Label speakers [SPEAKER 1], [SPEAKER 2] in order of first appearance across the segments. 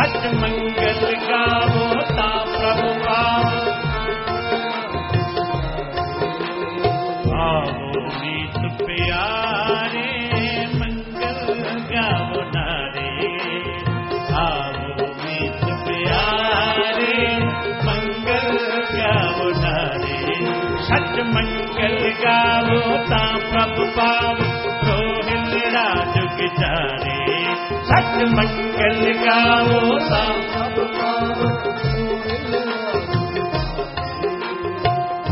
[SPEAKER 1] सच मंगल गावो ता प्रभु पावो। आओ मीत प्यारे मंगल गावो नारे, आओ मीत प्यारे मंगल गावो नारे। सच मंगल गावो ता प्रभु पावो, रोहिल राज गुजारे। सच मंगल गावो ता प्रभु पावो,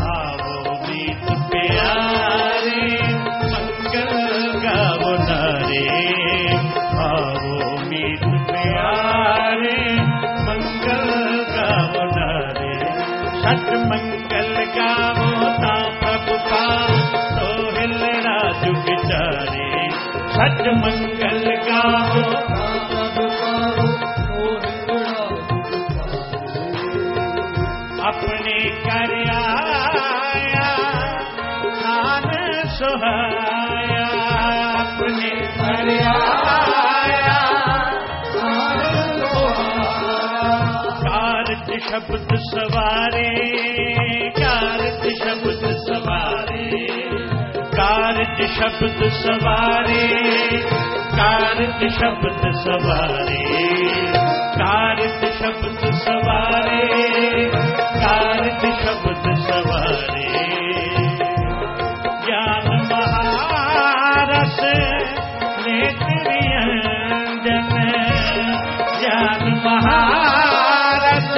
[SPEAKER 1] आओ मीत प्यारे मंगल गावो नारे, आओ मीत प्यारे मंगल गावो नारे। सच मंगल गावो ता प्रभु पावो, सोहिल राजू विचारे। सच मंगल गावो ता प्रभु पावो, सोहिल राजू। अपने कर आया खान सुहाया, अपने कर आया खान सुहाया। कारज शब्द सवारे, कारज शब्द सवारे, कारज शब्द सवारे, कारज शब्द सवारे, कारज शब्द सवारे, कारज शब्द सवारे। ज्ञान महारस नेत्रियंजन, ज्ञान महारस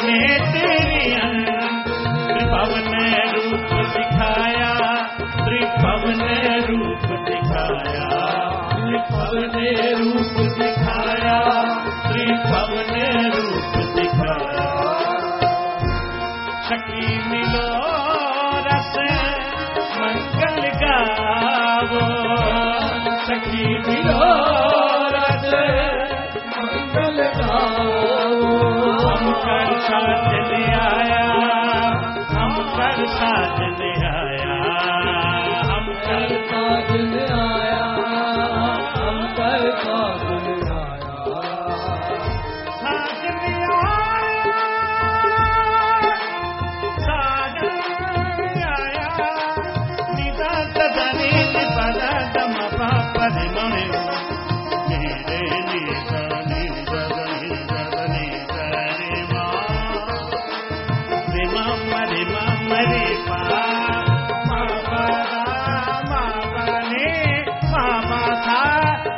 [SPEAKER 1] नेत्रियंजन। त्रिभुवन रूप दिखाया, त्रिभुवन रूप दिखाया, त्रिभुवन रूप दिखाया, त्रिभुवन रूप दिखाया। सखी मिलो रस मंगल गावो, सखी मिलो रस मंगल गावो। हम कर साजन आया, हम कर साजन आया, हम कर साजन आया, हम कर साजन आया। साजन आया, साजन आया। निदा तदनी पदा दम पापन मने, मेरे निदा निदा निदा निदा रे माँ, रे माँ रे माँ रे पा, माँ पादा माँ पाने माँ माथा,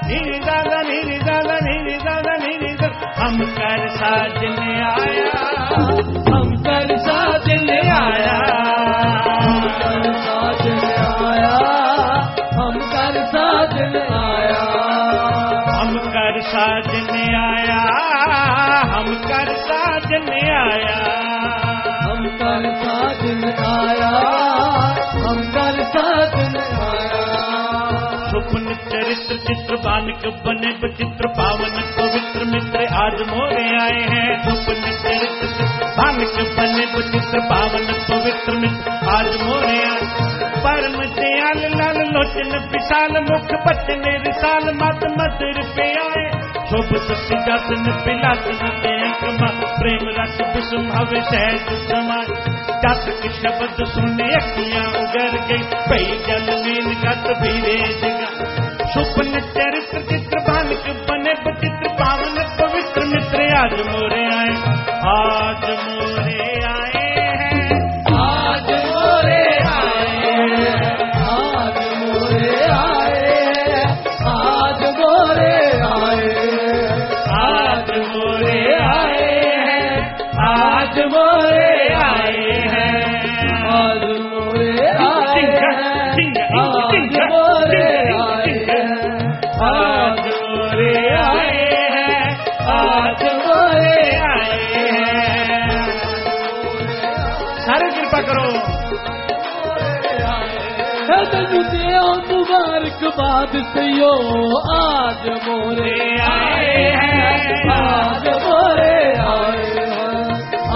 [SPEAKER 1] निदा निदा निदा निदा। हम कर साजन आया, हम कर साजन आया, हम कर साजन आया, हम कर साजन आया, हम कर साजन आया, हम कर साजन आया, हम कर साजन आया, हम कर साजन आया। सुपन चरित्र चित्र बानक बने बचित्र पावन पवित्र मित्र आज मोरे आए हैं। सुपन चरित्र बानक बने बचित्र पावन पवित्र मित्र आज मोरे आए। परम दयाल लाल लोचन विशाल मुख बचन रिसाल, मत मधुर पे आए। शोभत सिंहासन पिलासन देकमा, प्रेम रस विषम हवे सहज समाय। जातक शब्द सुने अखियां उगर गई, भई जल मीन गत भीरे जगा। सुपन चरित्र चित्र बानक बने बचित्र पावन पवित्र मित्र आज मोरे आए, आज मोरे आए हैं, आज मोरे आए हैं, आज मोरे आए हैं, आज मोरे आए हैं, आज मोरे आए हैं, आज मोरे आए हैं, आज मोरे आए हैं, आज मोरे आए हैं, आज मोरे आए हैं, आज मोरे आए हैं। सारे कृपा करो। मुबारकबाद से यो आज मोरे आए हैं, आज मोरे आए हैं,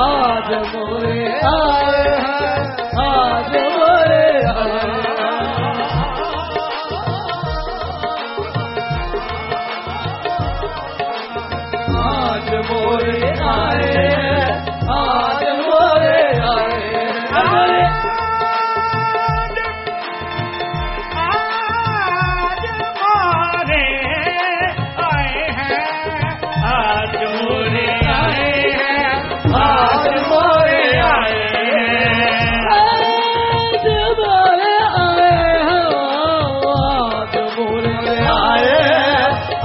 [SPEAKER 1] आज मोरे आए हैं, आज मोरे आए हैं। आज
[SPEAKER 2] आज मोरे आए, आज मोरे आए,
[SPEAKER 1] आज मोरे आए हैं, आज मोरे आए हैं, आज मोरे आए हैं,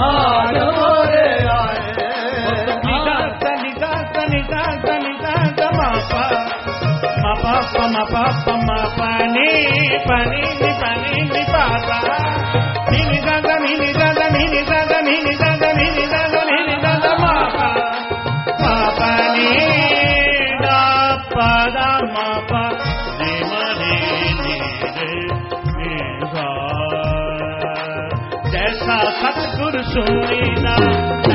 [SPEAKER 2] आज मोरे आए,
[SPEAKER 1] निदा तनिदा तनिदा तनिदा तमापा मापा पमापा पमापा नी पानी नी पानी नी पापा नी निदा नी निदा नी निदा नी निदा नी निदा नी निदा तमापा पापा नी दा पादा मापा नी मनी नी रे नी सा जैसा सतगुरु सुनीना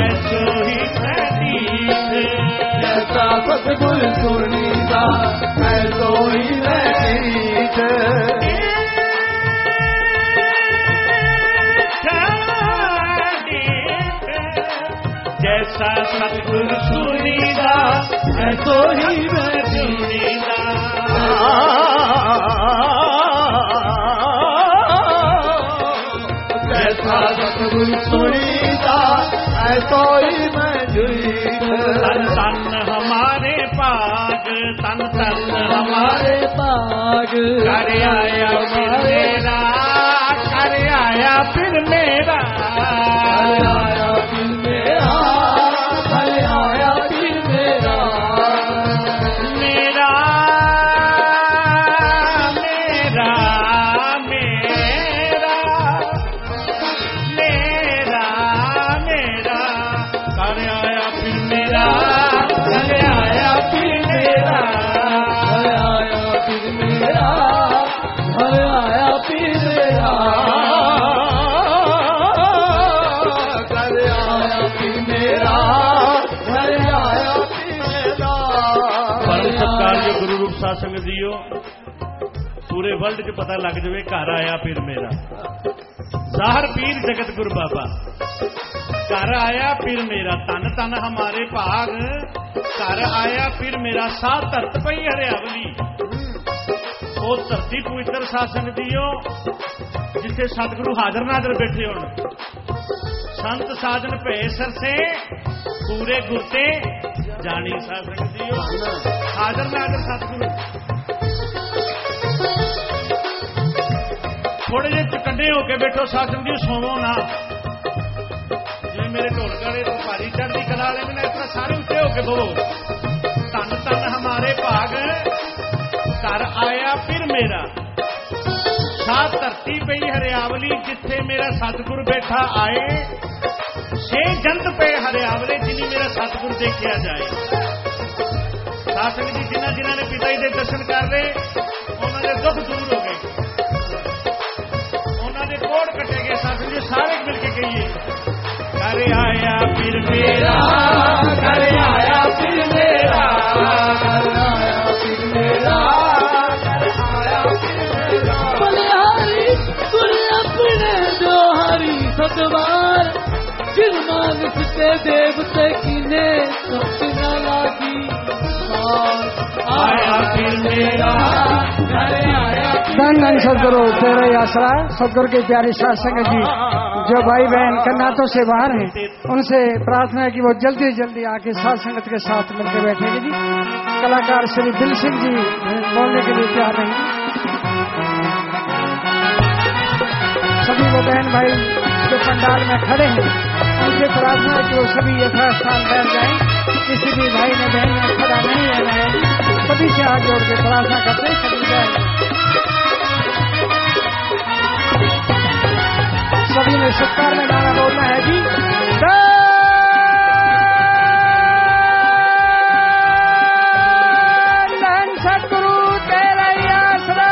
[SPEAKER 1] ऐसो ही प्रतीत,
[SPEAKER 2] जैसा सतगुरु सुनीता ऐसो ही प्रतीत,
[SPEAKER 1] जैसा सतगुरु सुनीदा ऐसो ही मैं सुनीदा,
[SPEAKER 2] जैसा सतगुरु सुनीता ऐसो ही मैं जुईत,
[SPEAKER 1] तन तन हमारे पाग, तन तन हमारे
[SPEAKER 2] पाग,
[SPEAKER 1] कर आया फिर मेरा, कर आया फिर मेरा,
[SPEAKER 2] आया फिर मेरा, आया फिर मेरा,
[SPEAKER 1] मेरा मेरा मेरा मेरा मेरा कर आया फिर मेरा, कर आया फिर मेरा,
[SPEAKER 2] आया फिर मेरा, आया फिर मेरा, घर आया फिर मेरा, घर आया फिर मेरा।
[SPEAKER 1] परम सत्कारयोग गुरु रूप साध संगत जीओ, पूरे वर्ल्ड च पता लग जाए घर आया फिर मेरा, ਜ਼ਾਹਰ पीर जगत गुरु बाबा घर आया फिर मेरा, तन तन हमारे भाग घर आया फिर मेरा, सा धरत पई हरियावली, वो धरती पवित्र साध संगत जीओ जिथे सतगुरु हाजर नाजर बैठे होण, संत साजन भे सरसे पूरे गुरते जानी साध संगत जीओ, हाजर नाजर सतगुरु थोड़े जे चकंडे होके बैठो साध संगत जी, सोवो ना जिवें मेरे ढोलकारे तो भारी चढ़दी कला वाले ने, इतना सारे उत्ते होके बवो, धन धन हमारे भाग घर आया फिर मेरा, सा धरती पई हरियावली जिथे मेरा सतगुरु बैठा आए, छे जंत पे हरियावले जिन्हें मेरा सतगुरु देखा जाए, साध संगत जी जिन्हां जिन्हां ने पिता जी के दर्शन कर ले उन्होंने दुख दूर हो गए, उन्होंने कोड़ कटे गए, साध संगत जी सारे मिलके कहिए घर आया फिर मेरा, घर आया फिर मेरा,
[SPEAKER 2] घर आया फिर मेरा, घर आया फिर मेरा, बलिहारी गुरु अपने जो हरी सतवार, जिन मानस के देवते कीने सब न लागी,
[SPEAKER 1] आया फिर मेरा, घर आया
[SPEAKER 3] धन धन सदगुरु तेरा ही आसरा। सदगुरु की प्यारी साध संगत जी जो भाई बहन कन्नातों से बाहर हैं, उनसे प्रार्थना है कि वो जल्दी जल्दी आके साध संगत के साथ मिलकर बैठेंगे जी। कलाकार श्री दिल सिंह जी बोलने के लिए तैयार रहेंगे। सभी वो बहन भाई जो पंडाल में खड़े हैं उनसे प्रार्थना है कि वो सभी यथास्थान बैठ जाएं, किसी भी भाई ने बहन ने खड़ा नहीं रहना है, सभी से हाथ जोड़ के प्रार्थना करते हैं, सभी जाएंगे। सभी ने सत्कार में गाना बोलना है जी। धन सतगुरु तेरा ही आसरा।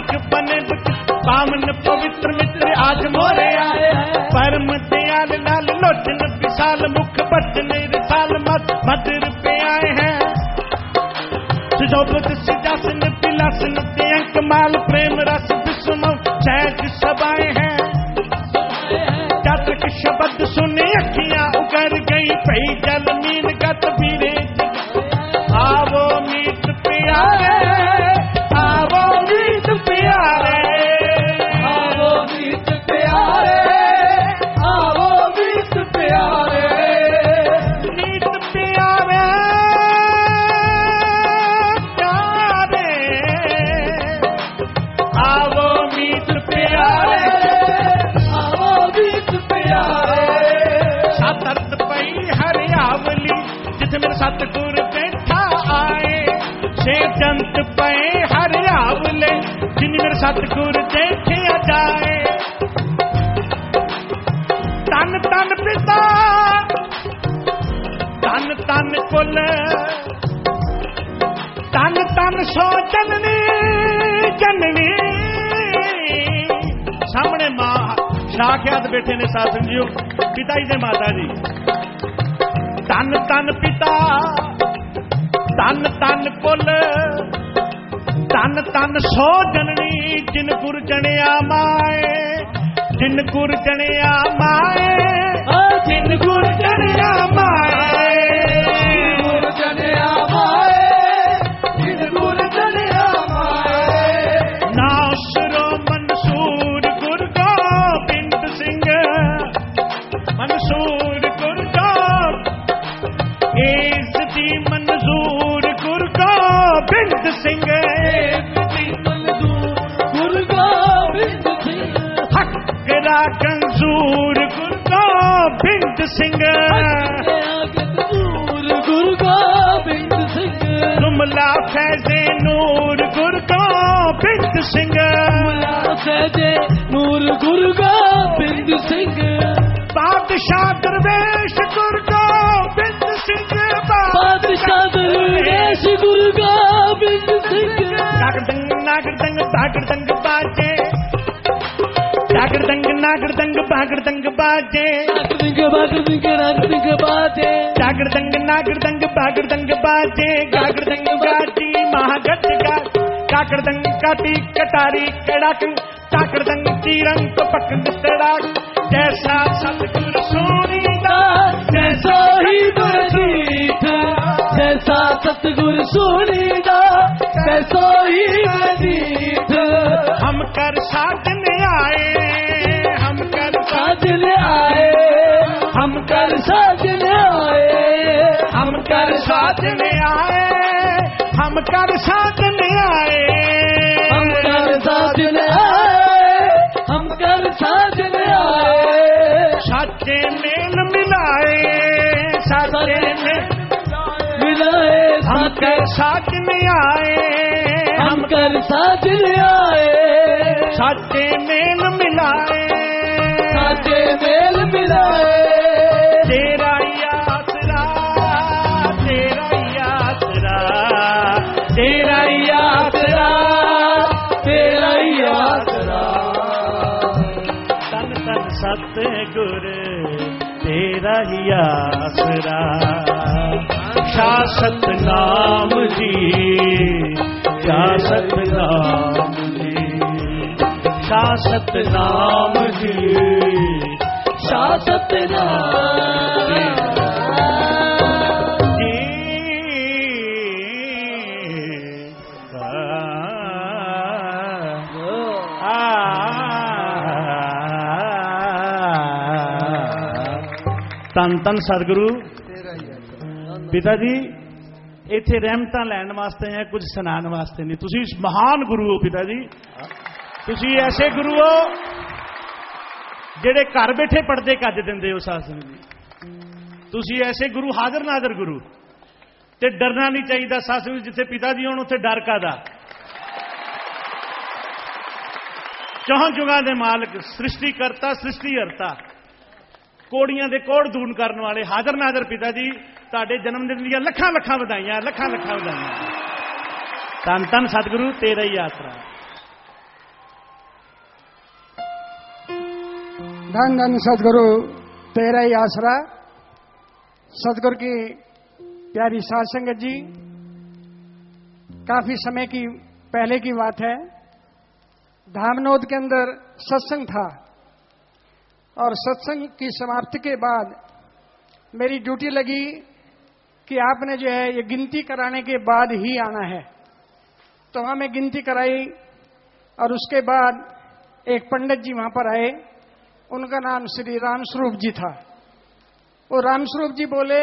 [SPEAKER 1] नानक बने पावन पवित्र मित्र आज मोरे आए हैं। परम दयाल लाल लोचन विशाल मुख बचन रिसाल मधुर पे आए हैं। सुशोभित सिंहासन विलासन अंक माल प्रेम रस विषम सहज सब आए हैं। जातक शब्द सुने अखियां उगर गई पई जल मीन गत बीरे आवो मीत प्यारे आवो मीत प्यारे
[SPEAKER 2] आवो मीत प्यारे आवो मीत प्यारे
[SPEAKER 1] मीत प्यारे प्यारे आवो मीत प्यारे
[SPEAKER 2] आवो मीत प्यारे
[SPEAKER 1] सतर्थ पई हरियावली जिथे मेरे सतगुर बैठा आए से जंत पे हरियावले जिन मेरे सतगुर देखे जाए। तन तन पिता तन तन कुल तन तन सो जननी जननी सामने मां साक्षात बैठे ने साथ संजियो पिता जी दे माता जी। तन तन पिता तन तन कुल तन तन सो जननी जिन गुर जनिया माए जिन गुर जनिया माए जिन गुर जनिया माए
[SPEAKER 2] गुर जनिया माए जिन गुर जनिया माए
[SPEAKER 1] नासरो मंसूर गुर गोबिंद सिंह मंसूर गुर इस दी मंजूर गुर गोबिंद सिंह
[SPEAKER 2] गुर गोबिंद सिंह
[SPEAKER 1] हकरा गंजूर गुर गोबिंद सिंह
[SPEAKER 2] गुर गोबिंद सिंह
[SPEAKER 1] जुमला फैज़े नूर गुर गोबिंद सिंह
[SPEAKER 2] फैज़े नूर गुर गोबिंद सिंह
[SPEAKER 1] बादशाह दरवेश गुर गोबिंद सिंह
[SPEAKER 2] बादशाह दरवेश गुर गोबिंद सिंह
[SPEAKER 1] नागरदंग बागरदंग बाजे नागरदंग बागरदंग बाजे
[SPEAKER 2] नागरदंग बाजे
[SPEAKER 1] जागरदंग नागरदंग बागरदंग बाजे गागरदंग गाटी महागट गा काकरदंग काटी कटारी कड़ाक काकरदंग तीरंग पकड़ तड़ाक जैसा सतगुर सोनीदास
[SPEAKER 2] जैसा ही बरजीत जैसा सतगुर सोनीदास जैसा ही बरजीत
[SPEAKER 1] हम कर साजन आए हम कर
[SPEAKER 2] साजन आए हम कर साजन आए
[SPEAKER 1] हम कर साजन आए हम कर साजन आए
[SPEAKER 2] हम कर साजन आए हम कर साजन आए
[SPEAKER 1] साचे मेल मिलाए साचे में
[SPEAKER 2] मिलाए
[SPEAKER 1] हम कर साजन आए
[SPEAKER 2] हम कर साजन आए
[SPEAKER 1] साचे मेल मिलाए
[SPEAKER 2] साचे मेल मिलाए
[SPEAKER 1] तेरा यात्रा तेरा यात्रा तेरा यात्रा
[SPEAKER 2] तेरा यात्रा
[SPEAKER 1] तन तन सतगुर तेरा ही आसरा शासत नाम जी शासत नाम जी शासत नाम जी
[SPEAKER 2] शासत नाम
[SPEAKER 1] जी तन तन सतगुरु पिता जी इत्थे रहमतां लैण वास्ते हैं कुछ सुनाण वास्ते नहीं। तुसीं महान गुरु हो पिता जी, तुसीं ऐसे गुरु हो जेड़े घर बैठे पढ़दे कज दिंदे हो सासन जी। तुसीं ऐसे गुरु हाजर नाजर गुरु ते डरना नहीं चाहिए सासन जिथे पिता जी होण उत्थे डर कादा। चौहां जुगां दे मालक सृष्टि करता सृष्टि हरता कोड़ियां दे कोड़ दून करने वाले हाजर नाजर पिता जी तुहाडे जन्मदिन दी लखां लखां वधाइयां लखां लखां वधाइयां। धन धन सतगुरु तेरा ही आसरा।
[SPEAKER 3] धन धन सदगुरु तेरा ही आसरा। सदगुरु की प्यारी साध संगत जी, काफी समय की पहले की बात है, धामनोद के अंदर सत्संग था और सत्संग की समाप्ति के बाद मेरी ड्यूटी लगी कि आपने जो है ये गिनती कराने के बाद ही आना है। तो वहां मैं गिनती कराई और उसके बाद एक पंडित जी वहां पर आए, उनका नाम श्री रामस्वरूप जी था। वो रामस्वरूप जी बोले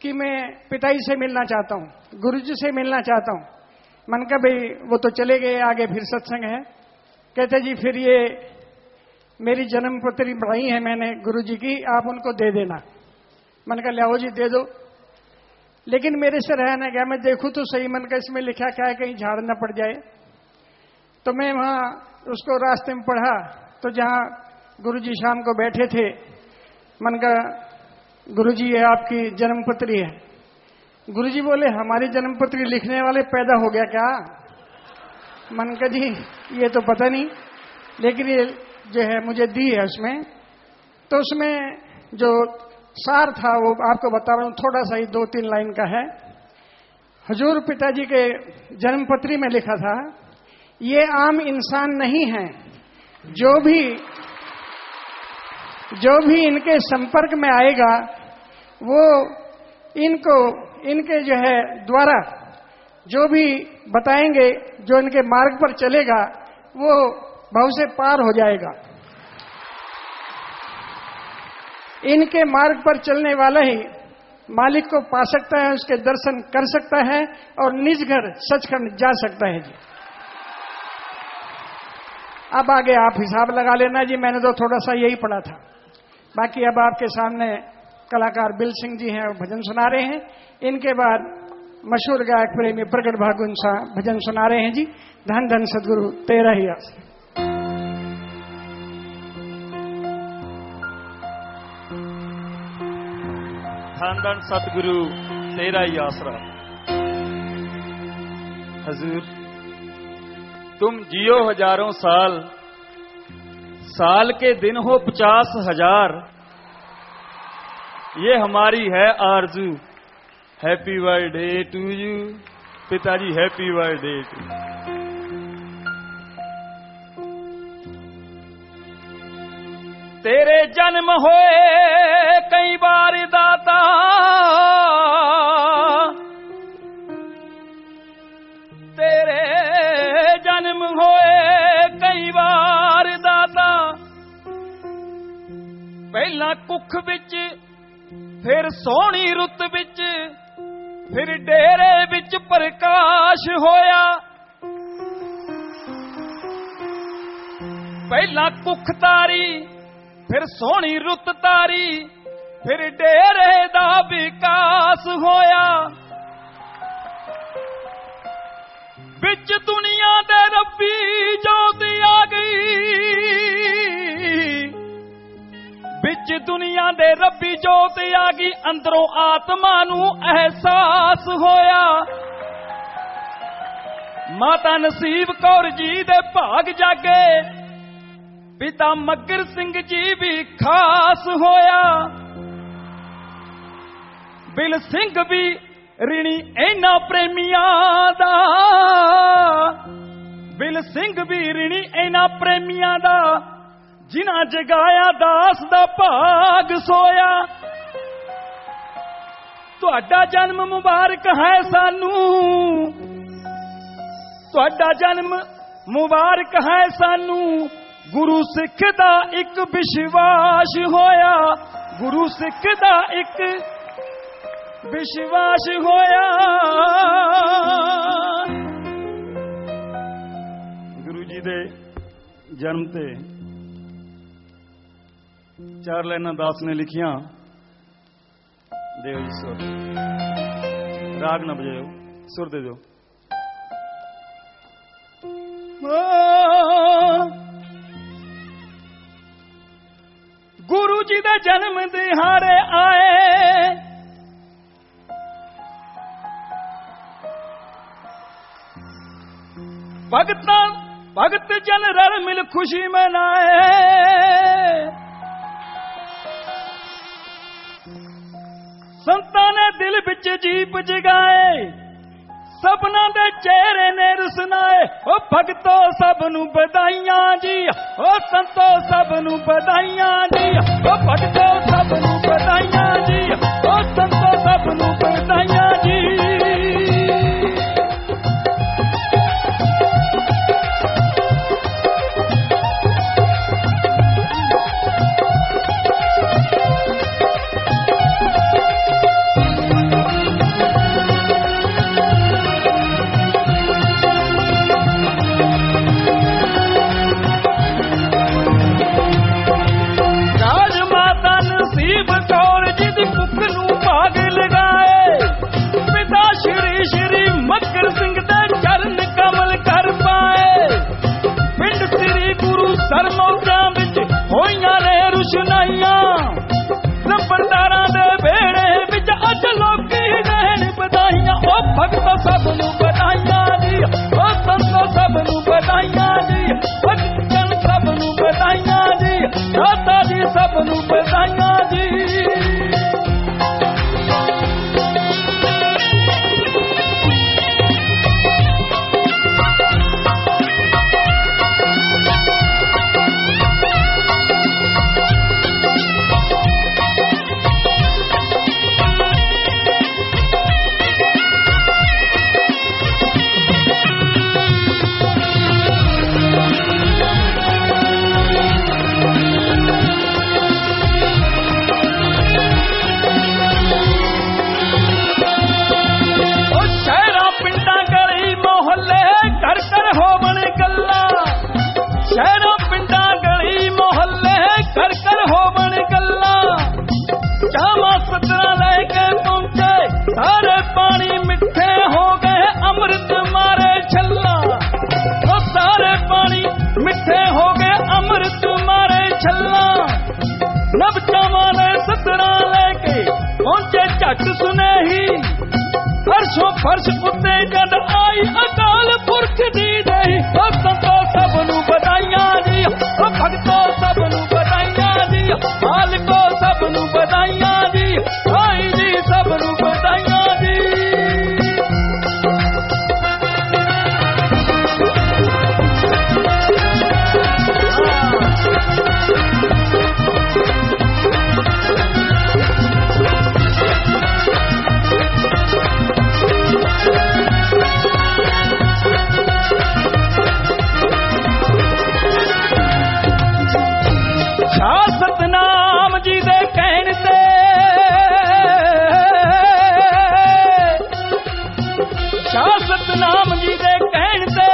[SPEAKER 3] कि मैं पिताजी से मिलना चाहता हूं, गुरुजी से मिलना चाहता हूं। मन का भाई वो तो चले गए, आगे फिर सत्संग है। कहते जी फिर ये मेरी जन्मपत्री बढ़ाई है मैंने गुरुजी की, आप उनको दे देना। मन का लियाओ जी दे दो। लेकिन मेरे से रह ना गया, मैं देखूं तो सही, मन का इसमें लिखा क्या है कहीं झाड़ न पड़ जाए। तो मैं वहां उसको रास्ते में पढ़ा, तो जहां गुरुजी शाम को बैठे थे, मन का गुरुजी ये आपकी जन्मपत्री है। गुरुजी बोले हमारी जन्मपत्री लिखने वाले पैदा हो गया क्या? मन का जी ये तो पता नहीं, लेकिन ये जो है मुझे दी है उसमें। तो उसमें जो सार था वो आपको बता रहा हूं, थोड़ा सा ही 2-3 लाइन का है। हजूर पिताजी के जन्मपत्री में लिखा था, ये आम इंसान नहीं है, जो भी इनके संपर्क में आएगा वो इनके जो है द्वारा जो भी बताएंगे, जो इनके मार्ग पर चलेगा वो भव से पार हो जाएगा। इनके मार्ग पर चलने वाला ही मालिक को पा सकता है, उसके दर्शन कर सकता है और निज घर सचखंड जा सकता है जी। अब आगे आप हिसाब लगा लेना जी, मैंने तो थोड़ा सा यही पढ़ा था। बाकी अब आपके सामने कलाकार बिल सिंह जी हैं, भजन सुना रहे हैं। इनके बाद मशहूर गायक प्रेमी प्रगट भागुन सा भजन सुना रहे हैं जी। धन धन सदगुरु तेरा ही आसरा।
[SPEAKER 2] धन धन सतगुरु तेरा ही आसरा। हजूर तुम जियो हजारों साल, साल के दिन हो 50,000, ये हमारी है आरजू। हैप्पी बर्थडे टू यू पिताजी, हैप्पी बर्थडे टू। तेरे जन्म होए कई बार दाता, तेरे जन्म होए कई बार दाता। पहला कुख विच, फिर सोहनी रुत विच, फिर डेरे विच प्रकाश होया। पहला कुख तारी, फिर सोहनी रुत तारी, फिर डेरे दा विकास होया। बिच दुनिया दे रब्बी जोत आ गई, बिच दुनिया दे रब्बी जोत आ गई, अंदरों आत्मा नू एहसास होया। माता नसीब कौर जी दे भाग जागे, पिता मगर सिंह जी भी खास होया। बिल सिंह भी ऋणी इन्हां प्रेमियां दा, बिल सिंह भी ऋणी इन्हां प्रेमियां दा, जिन्हां जगाया दास दा भाग सोया। तुहाडा जन्म मुबारक है सानू, तुहाडा जन्म मुबारक है सानू। गुरु सिख दा एक विश्वास होया, गुरु सिख दा एक विश्वास होया। गुरु जी दे जन्म ते 4 लाइनां दास ने लिखियां। देव जी सुर, राग ना बजाओ, सुर दे दो। गुरु जी दे जन्म दिहाड़े आए, भगत जन रल मिल खुशी मनाए। संतां ने दिल विच जीप जगाए, सबना दे चेहरे ने रुसनाए। ओ भगतो सब नू बधाइयां जी, ओ संतो सब नू बधाइयां जी, ओ भगतो सब नू बधाइयां जी, ओ संतो सब नू बधाइयां जी। भगतो सब नू बधाइयां जी, ओ संतो सब नू बधाइयां जी, भगतन सब नू बधाइयां जी, दाता जी सब नू बधाइयां जी। सारे पानी मिठे हो गए अमृत मारे छल्ला, तो सारे पानी मिठे हो गए अमृत मारे छल्ला। नब चमाने सतरा लेके पहुंचे झट सुने ही, फर्शों फर्श उत्ते जद आई अकाल पुरख दी दही। ओ संतो सब नू बधाइयां जी, ओ भगतो सब नू बधाइयां जी, मालिको सब नू बधाइयां जी, आई जी सब नू बधाइयां जी। सतनाम जी दे कहण ते, सतनाम जी दे कहण ते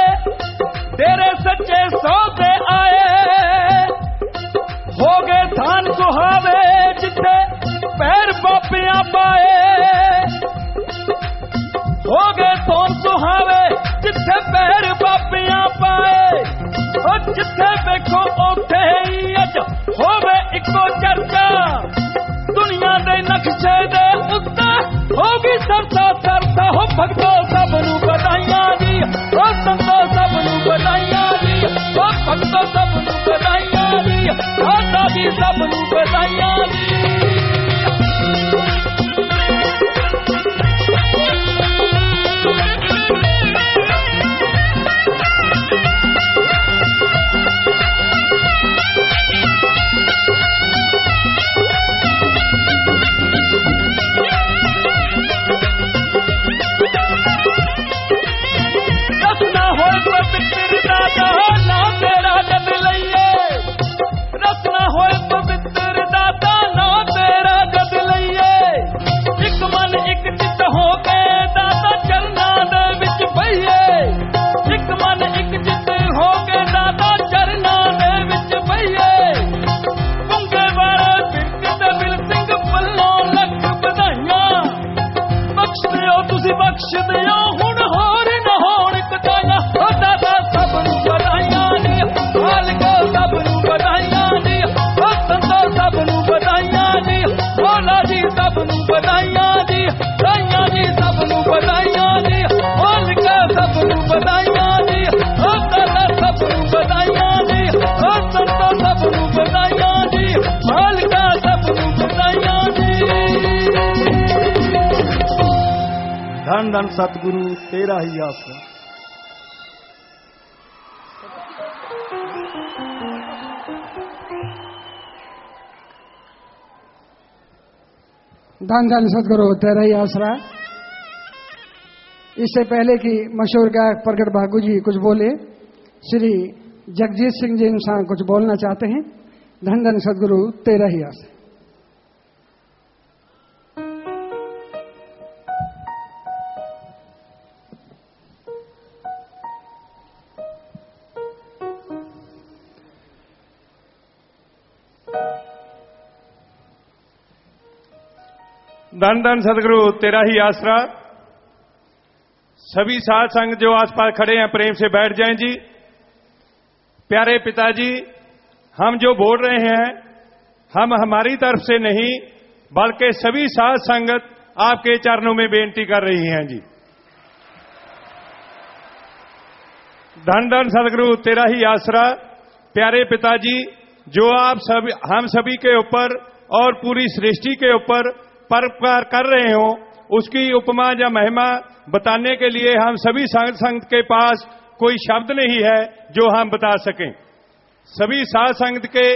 [SPEAKER 2] तेरे सच्चे सौदे आए। हो गए थान सुहावे जिथे पैर बापियां पाए, हो गए थान सुहावे जिथे पैर बापियां पाए। और जिथे देखो उथे ही अज होवे इको चर्चा, दुनिया दे नक्शे दे उत्ते होगी सरसा सरसा। हो भगतो सब नू बधाइयां जी, ओ संतो सब नू बधाइयां जी, ओ भगतो सब नू बधाइयां जी, दाता जी सब नू बधाइयां जी। बख्श दियो हुण होर न होण कताया। ओ दादा सब नू बधाइयां जी, मालिको सब नू बधाइयां जी, ओ संतो सब नू बधाइयां जी, मौला जी सब नू बधाइयां जी, साईं जी सब नू बधाइयां जी, मालिका सब नू बधाइयां जी, ओ दादा सब नू बधाइयां जी, ओ संतो सब नू बधाइयां जी, मालिका सब नू बधाइयां जी। धन धन सतगुरु तेरा ही आसरा।
[SPEAKER 3] धन धन सतगुरु तेरा ही आसरा। इससे पहले कि मशहूर गायक प्रगट भागू जी कुछ बोले, श्री जगजीत सिंह जी इंसान कुछ बोलना चाहते हैं। धन धन सतगुरु तेरा ही आसरा।
[SPEAKER 2] धन धन सतगुरु तेरा ही आसरा। सभी साध संग जो आसपास खड़े हैं प्रेम से बैठ जाएं जी। प्यारे पिताजी, हम जो बोल रहे हैं हम हमारी तरफ से नहीं बल्कि सभी साध संगत आपके चरणों में बेनती कर रही हैं जी। धन धन सतगुरु तेरा ही आसरा। प्यारे पिताजी, जो आप सभी हम सभी के ऊपर और पूरी सृष्टि के ऊपर परोपकार कर रहे हो उसकी उपमा या महिमा बताने के लिए हम सभी साध संगत के पास कोई शब्द नहीं है जो हम बता सकें। सभी साध संगत के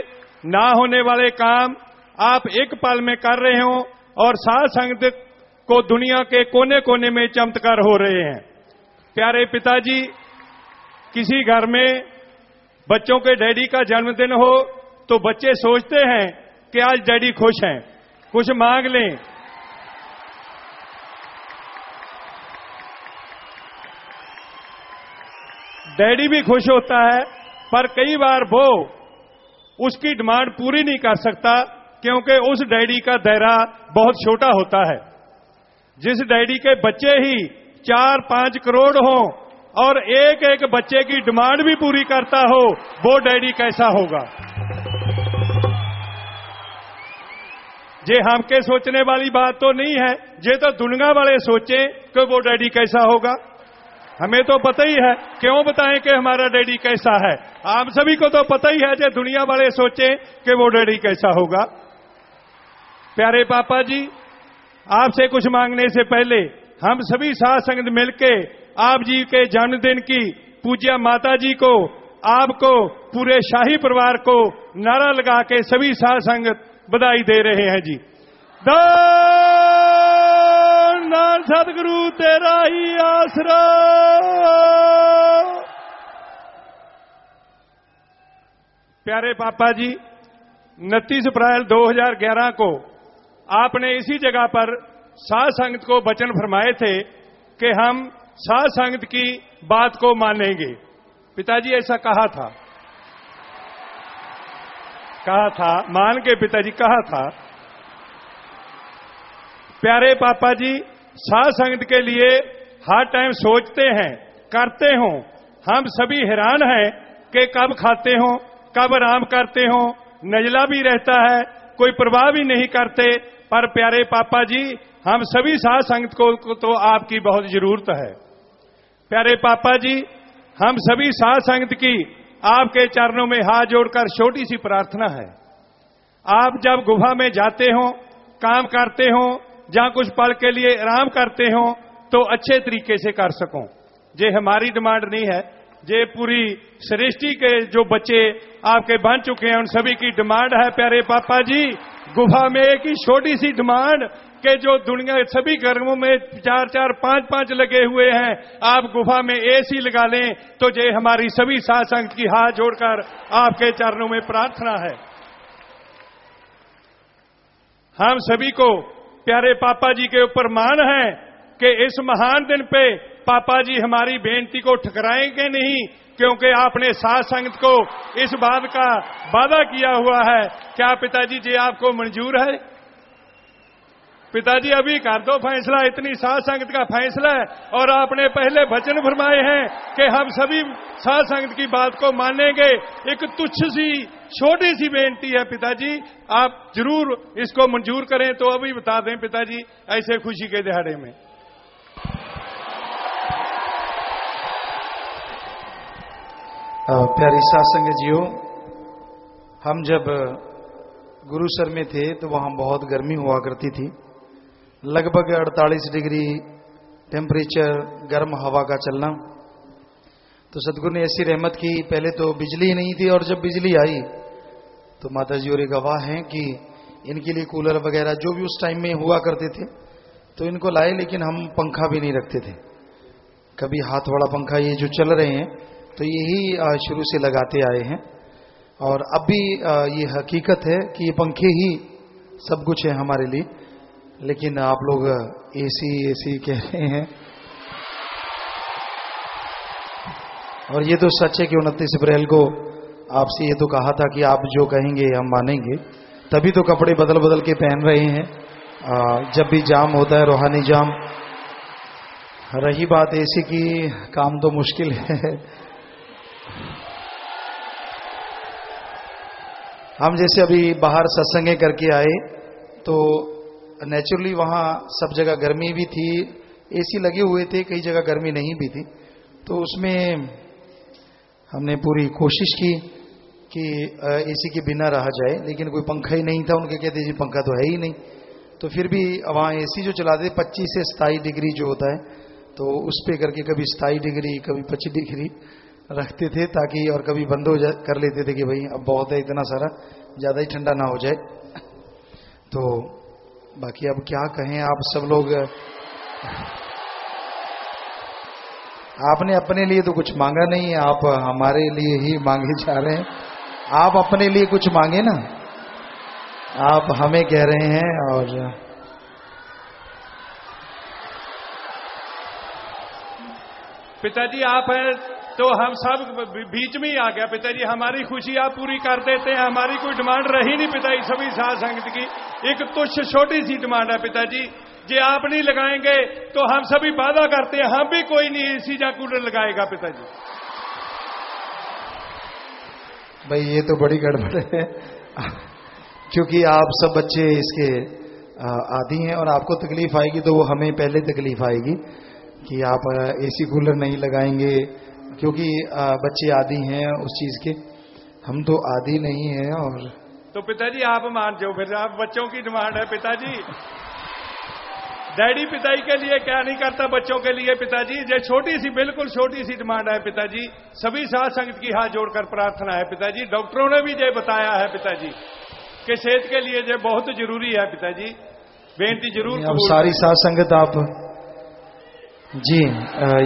[SPEAKER 2] ना होने वाले काम आप एक पल में कर रहे हो और साध संगत को दुनिया के कोने कोने में चमत्कार हो रहे हैं। प्यारे पिताजी, किसी घर में बच्चों के डैडी का जन्मदिन हो तो बच्चे सोचते हैं कि आज डैडी खुश हैं, कुछ मांग लें। डैडी भी खुश होता है पर कई बार वो उसकी डिमांड पूरी नहीं कर सकता क्योंकि उस डैडी का दायरा बहुत छोटा होता है। जिस डैडी के बच्चे ही 4-5 करोड़ हों और एक एक बच्चे की डिमांड भी पूरी करता हो, वो डैडी कैसा होगा। ये हमके सोचने वाली बात तो नहीं है, ये तो दुनिया वाले सोचे कि वो डैडी कैसा होगा। हमें तो पता ही है, क्यों बताएं कि हमारा डैडी कैसा है। आप सभी को तो पता ही है जो दुनिया वाले सोचे कि वो डैडी कैसा होगा। प्यारे पापा जी, आपसे कुछ मांगने से पहले हम सभी साध संगत मिलके आप जी के जन्मदिन की पूज्य माता जी को, आपको, पूरे शाही परिवार को नारा लगा के सभी साध संगत बधाई दे रहे हैं जी। धन सतगुरु तेरा ही आसरा। प्यारे पापा जी, 29 अप्रैल 2011 को आपने इसी जगह पर साध संगत को वचन फरमाए थे कि हम साध संगत की बात को मानेंगे। पिताजी ऐसा कहा था, मान के पिताजी कहा था। प्यारे पापा जी, साध संगत के लिए हर टाइम सोचते हैं, करते हो। हम सभी हैरान हैं कि कब खाते हो, कब आराम करते हो, नजला भी रहता है, कोई परवाह भी नहीं करते। पर प्यारे पापा जी, हम सभी साध संगत को तो आपकी बहुत जरूरत है। प्यारे पापा जी, हम सभी साध संगत की आपके चरणों में हाथ जोड़कर छोटी सी प्रार्थना है। आप जब गुफा में जाते हो, काम करते हो, जहां कुछ पल के लिए आराम करते हो तो अच्छे तरीके से कर सको। ये हमारी डिमांड नहीं है, ये पूरी सृष्टि के जो बच्चे आपके बन चुके हैं उन सभी की डिमांड है। प्यारे पापा जी, गुफा में एक ही छोटी सी डिमांड के जो दुनिया सभी घरों में 4-4, 5-5 लगे हुए हैं, आप गुफा में एसी लगा लें तो ये हमारी सभी साध संगत की हाथ जोड़कर आपके चरणों में प्रार्थना है। हम सभी को प्यारे पापा जी के ऊपर मान है कि इस महान दिन पे पापा जी हमारी बेनती को ठुकराएंगे नहीं, क्योंकि आपने साध संगत को इस बात का वादा किया हुआ है। क्या पिताजी जी आपको मंजूर है? पिताजी अभी कर दो फैसला, इतनी साध संगत का फैसला है और आपने पहले वचन फरमाए हैं कि हम सभी साध संगत की बात को मानेंगे। एक तुच्छ सी छोटी सी बेनती है पिताजी, आप जरूर इसको मंजूर करें तो अभी बता दें पिताजी, ऐसे खुशी के दिहाड़े में।
[SPEAKER 4] प्यारी साध संगत जियो, हम जब गुरुसर में थे तो वहां बहुत गर्मी हुआ करती थी। लगभग 48 डिग्री टेम्परेचर, गर्म हवा का चलना। तो सदगुरु ने ऐसी रहमत की, पहले तो बिजली नहीं थी और जब बिजली आई तो माता जी और गवाह हैं कि इनके लिए कूलर वगैरह जो भी उस टाइम में हुआ करते थे तो इनको लाए, लेकिन हम पंखा भी नहीं रखते थे कभी। हाथ वाला पंखा ये जो चल रहे हैं तो यही शुरू से लगाते आए हैं और अब भी ये हकीकत है कि ये पंखे ही सब कुछ है हमारे लिए। लेकिन आप लोग एसी एसी कह रहे हैं और ये तो सच है कि 29 अप्रैल को आपसे ये तो कहा था कि आप जो कहेंगे हम मानेंगे, तभी तो कपड़े बदल बदल के पहन रहे हैं जब भी जाम होता है, रूहानी जाम। रही बात एसी की, काम तो मुश्किल है। हम जैसे अभी बाहर सत्संगे करके आए तो नेचुरली वहाँ सब जगह गर्मी भी थी, एसी लगे हुए थे, कई जगह गर्मी नहीं भी थी। तो उसमें हमने पूरी कोशिश की कि एसी के बिना रहा जाए, लेकिन कोई पंखा ही नहीं था। उनके कहते जी पंखा तो है ही नहीं। तो फिर भी वहाँ एसी जो चलाते 25 से 27 डिग्री जो होता है, तो उस पे करके कभी 27 डिग्री कभी 25 डिग्री रखते थे ताकि, और कभी बंद हो कर लेते थे कि भाई अब बहुत है, इतना सारा ज़्यादा ही ठंडा ना हो जाए। तो बाकी अब क्या कहें, आप सब लोग, आपने अपने लिए तो कुछ मांगा नहीं, आप हमारे लिए ही मांगे जा रहे हैं। आप अपने लिए कुछ मांगे ना, आप हमें कह रहे हैं। और
[SPEAKER 2] पिताजी आप हैं तो हम सब बीच में ही आ गया पिताजी। हमारी खुशी आप पूरी कर देते हैं, हमारी कोई डिमांड रही नहीं पिताजी। सभी साध संगत की एक तुच्छ छोटी सी डिमांड है पिताजी, जे आप नहीं लगाएंगे तो हम सभी वादा करते हैं हम भी कोई नहीं एसी या कूलर लगाएगा पिताजी।
[SPEAKER 4] भाई ये तो बड़ी गड़बड़ है क्योंकि आप सब बच्चे इसके आदी हैं और आपको तकलीफ आएगी तो वो हमें पहले तकलीफ आएगी कि आप एसी कूलर नहीं लगाएंगे, क्योंकि बच्चे आदी हैं उस चीज के, हम तो आदी नहीं हैं। और
[SPEAKER 2] तो पिताजी आप मान जाओ, फिर आप बच्चों की डिमांड है पिताजी। डैडी पिताजी के लिए क्या नहीं करता बच्चों के लिए पिताजी। ये छोटी सी, बिल्कुल छोटी सी डिमांड है पिताजी। सभी साध संगत की हाथ जोड़कर प्रार्थना है पिताजी। डॉक्टरों ने भी ये बताया है पिताजी कि सेहत के लिए ये बहुत जरूरी है पिताजी। बेनती जरूर।
[SPEAKER 4] अब सारी साध संगत आप जी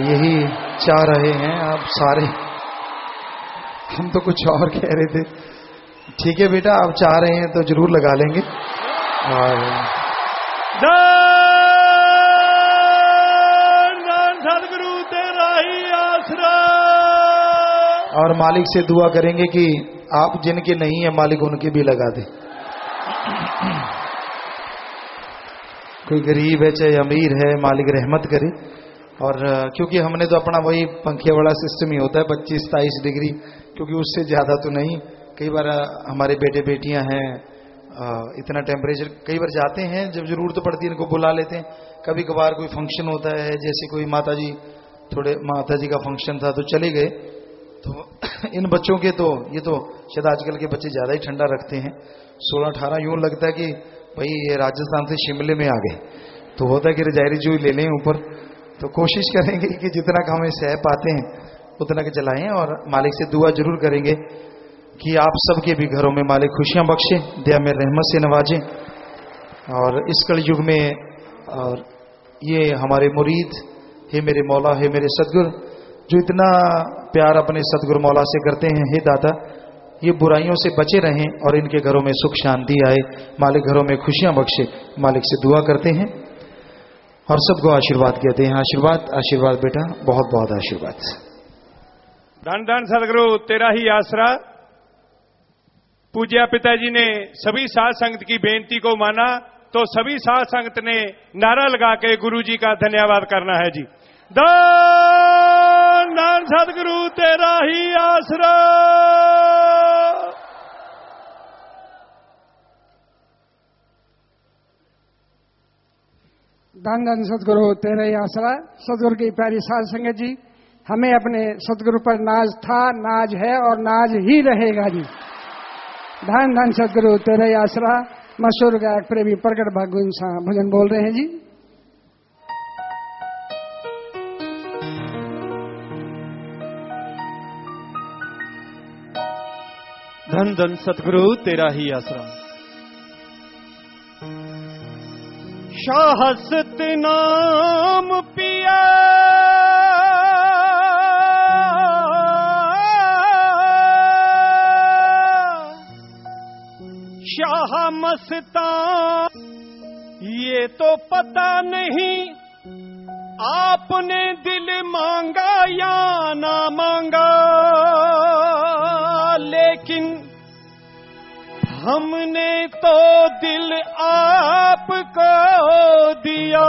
[SPEAKER 4] यही चाह रहे हैं, आप सारे, हम तो कुछ और कह रहे थे। ठीक है बेटा, आप चाह रहे हैं तो जरूर लगा लेंगे। और
[SPEAKER 2] सदगुरु तेरा ही आसरा।
[SPEAKER 4] और मालिक से दुआ करेंगे कि आप जिनके नहीं है मालिक उनके भी लगा दे। कोई गरीब है चाहे अमीर है, मालिक रहमत करे। और क्योंकि हमने तो अपना वही पंखे वाला सिस्टम ही होता है 25-27 डिग्री, क्योंकि उससे ज्यादा तो नहीं। कई बार हमारे बेटे बेटियां हैं, इतना टेम्परेचर, कई बार जाते हैं जब जरूरत पड़ती है इनको बुला लेते हैं। कभी कभार कोई फंक्शन होता है, जैसे कोई माताजी का फंक्शन था तो चले गए। तो इन बच्चों के तो ये तो शायद आजकल के बच्चे ज्यादा ही ठंडा रखते हैं, 16-18 यूं लगता है कि भाई ये राजस्थान से शिमले में आ गए। तो होता है कि रजाई जो ले लें ऊपर। तो कोशिश करेंगे कि जितना हमें सह पाते हैं उतना के चलाएं, और मालिक से दुआ जरूर करेंगे कि आप सबके भी घरों में मालिक खुशियां बख्शे, दया में रहमत से नवाजे। और इस कल युग में, और ये हमारे मुरीद, हे मेरे मौला, हे मेरे सदगुरु, जो इतना प्यार अपने सदगुरु मौला से करते हैं, हे दाता, ये बुराइयों से बचे रहें और इनके घरों में सुख शांति आए, मालिक घरों में खुशियां बख्शे। मालिक से दुआ करते हैं और सबको आशीर्वाद कहते हैं। आशीर्वाद, आशीर्वाद बेटा, बहुत बहुत आशीर्वाद।
[SPEAKER 2] धन धन सदगुरु तेरा ही आसरा। पूज्य पिताजी ने सभी साध संगत की बेनती को माना, तो सभी साध संगत ने नारा लगा के गुरु जी का धन्यवाद करना है जी। धन धन सदगुरु तेरा ही आसरा।
[SPEAKER 3] धन धन सदगुरु तेरा ही आसरा। सदगुरु की प्यारी साध संगत जी, हमें अपने सदगुरु पर नाज था, नाज है और नाज ही रहेगा जी। धन धन सदगुरु तेरा ही आसरा। मशहूर गायक प्रेमी प्रकट भागवत भजन बोल रहे हैं जी।
[SPEAKER 2] धन धन सतगुरु तेरा ही आसरा। शाहस्त नाम पिया शाह मस्तान, ये तो पता नहीं आपने दिल मांगा या ना मांगा, लेकिन हमने तो दिल आपको दिया।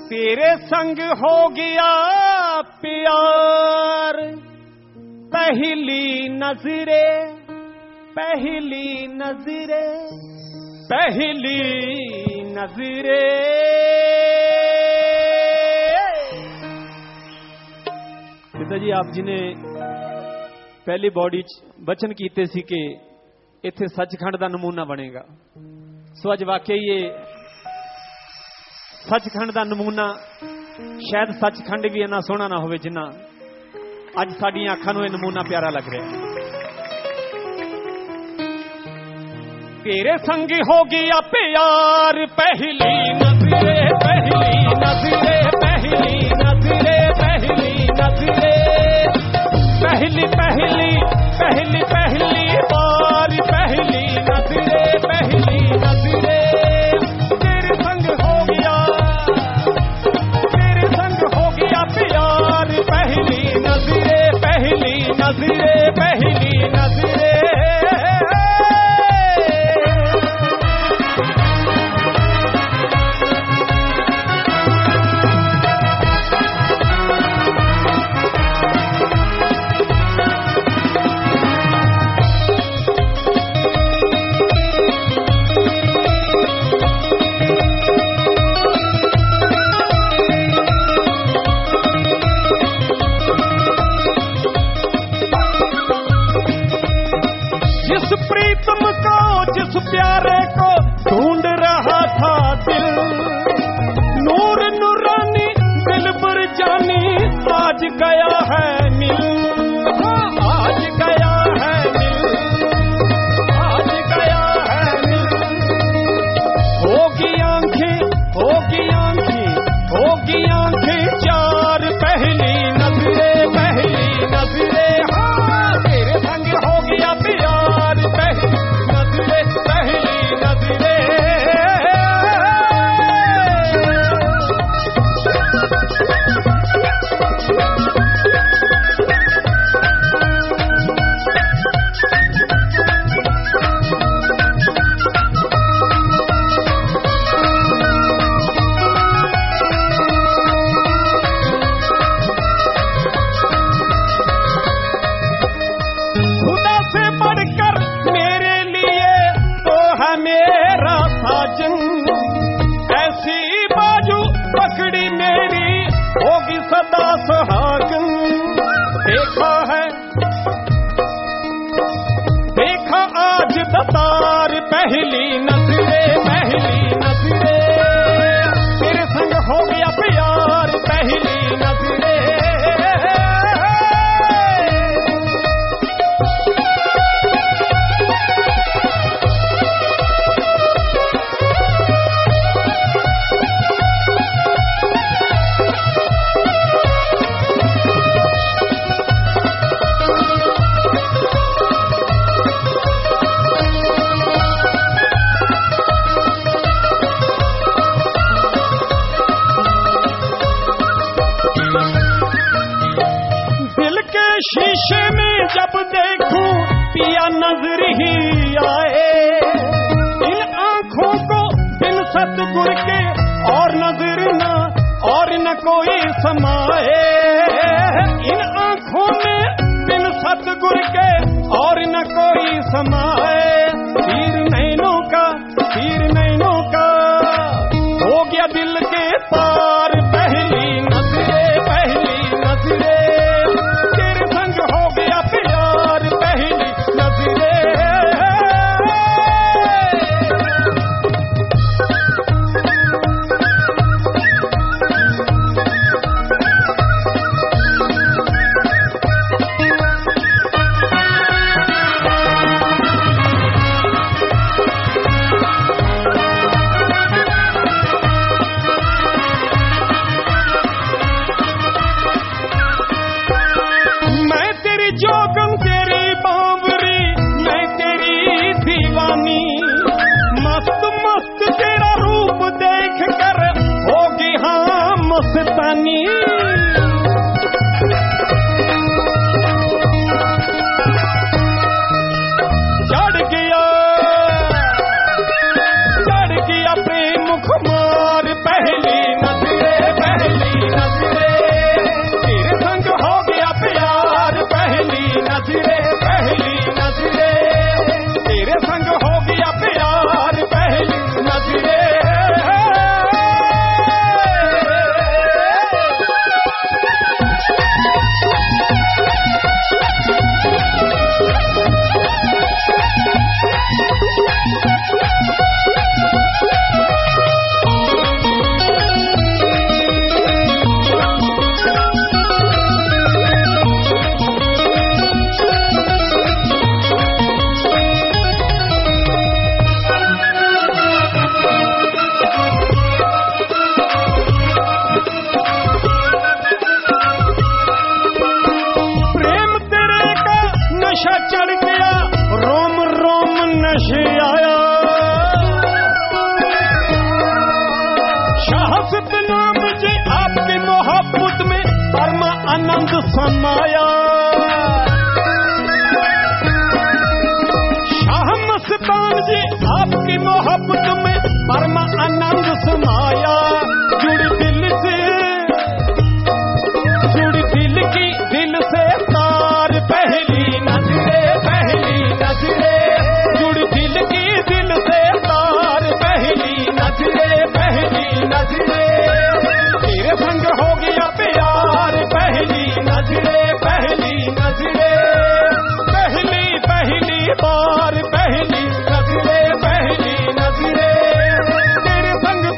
[SPEAKER 2] तेरे संग हो गया प्यार, पहली नजरे पहली नजरे पहली नजरे। पिता जी आप जी ने पहली बॉडी बचन कीते सी कि इत्थे सचखंड का नमूना बनेगा। सो अज वाकई ये सचखंड का नमूना, शायद सचखंड भी इन्ना सोहना ना होवे जिन्ना अज साडियां अखां नूं ये नमूना प्यारा लग रहा है। तेरे संग हो गया प्यार, पहली नजरे पहली नजरे पहली नजरे पहली नजरे, पहली पहली पहली पहली बार, पहली नजरे पहली नजरे। तेरे संग हो गया प्यार, पहली नजरे पहली नजरे पहली नजरे। जिस प्यारे को ढूंढ रहा था दिल, नूर नूरानी दिल पर जानी आज गया है मिल, आज गया है मिल, आज गया है मिल। होगी आंखें होगी आंखें होगी आंखें चार, पहली नजरे पहली नजरे। हाँ तेरे संग हो गया प्यार, पहली नजरे पहली नजरे। खुदा से बढ़कर मेरे लिए तो है मेरा साजन, ऐसी बाजू पकड़ी मेरी होगी सदा सुहागन। देखा आज दतार, पहली नजरे पहली नजरे। तेरे संग हो गया प्यार, पहली नजरे। शीशे में जब देखूं पिया नजर ही आए, इन आंखों को बिन सतगुर के और नजर ना और न कोई समाए। इन आंखों में बिन सतगुर के और न कोई समाए। तीर नैनों का हो गया दिल के पार, पहली नजरे पहली नजरे। जवानी चढ़ गया प्रेम खुमार पहली नजरे तेरे संग हो गया प्यार पहली नजरे तेरे संग हो गया प्यार पहली नजरे चढ़ गया रोम रोम नशे आया शाहसत नाम जी आपकी मोहब्बत में परमा आनंद समाया शाह मस्तान जी आपकी मोहब्बत में परमा आनंद समाया जुड़ी दिल की दिल से तार पहली नजरे जुड़ी दिल की दिल से तार पहली नजरे तेरे संग हो गया प्यार पहली नजरे पहली बार पहली नजरे तेरे संग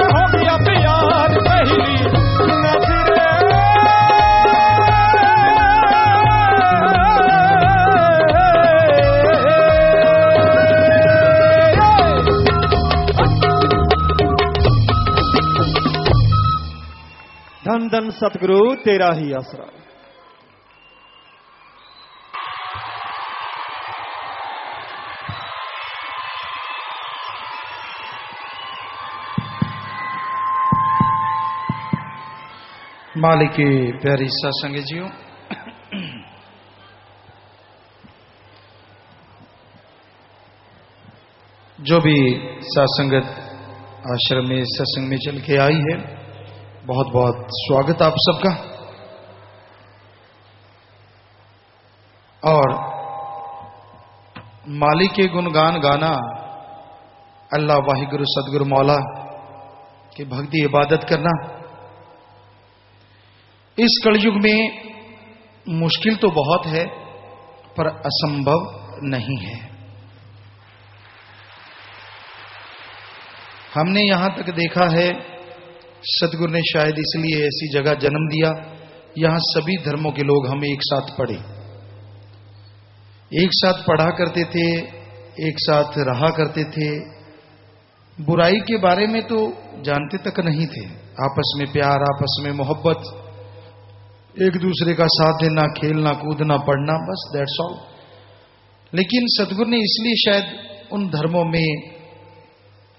[SPEAKER 2] हो गया प्यार पहली नजरे धन धन सतगुरु तेरा ही आसरा।
[SPEAKER 4] मालिक की प्यारी सत्संग जियो, जो भी सत्संगत आश्रम में सत्संग में चल के आई है, बहुत बहुत स्वागत आप सबका। और मालिक के गुणगान गाना, अल्लाह वाहिगुरु सदगुरु मौला की भक्ति इबादत करना इस कलयुग में मुश्किल तो बहुत है पर असंभव नहीं है। हमने यहां तक देखा है, सतगुरु ने शायद इसलिए ऐसी जगह जन्म दिया, यहां सभी धर्मों के लोग हम एक साथ पढ़े, एक साथ पढ़ा करते थे, एक साथ रहा करते थे। बुराई के बारे में तो जानते तक नहीं थे। आपस में प्यार, आपस में मोहब्बत, एक दूसरे का साथ देना, खेलना कूदना, पढ़ना, बस दैट्स ऑल। लेकिन सतगुरु ने इसलिए शायद उन धर्मों में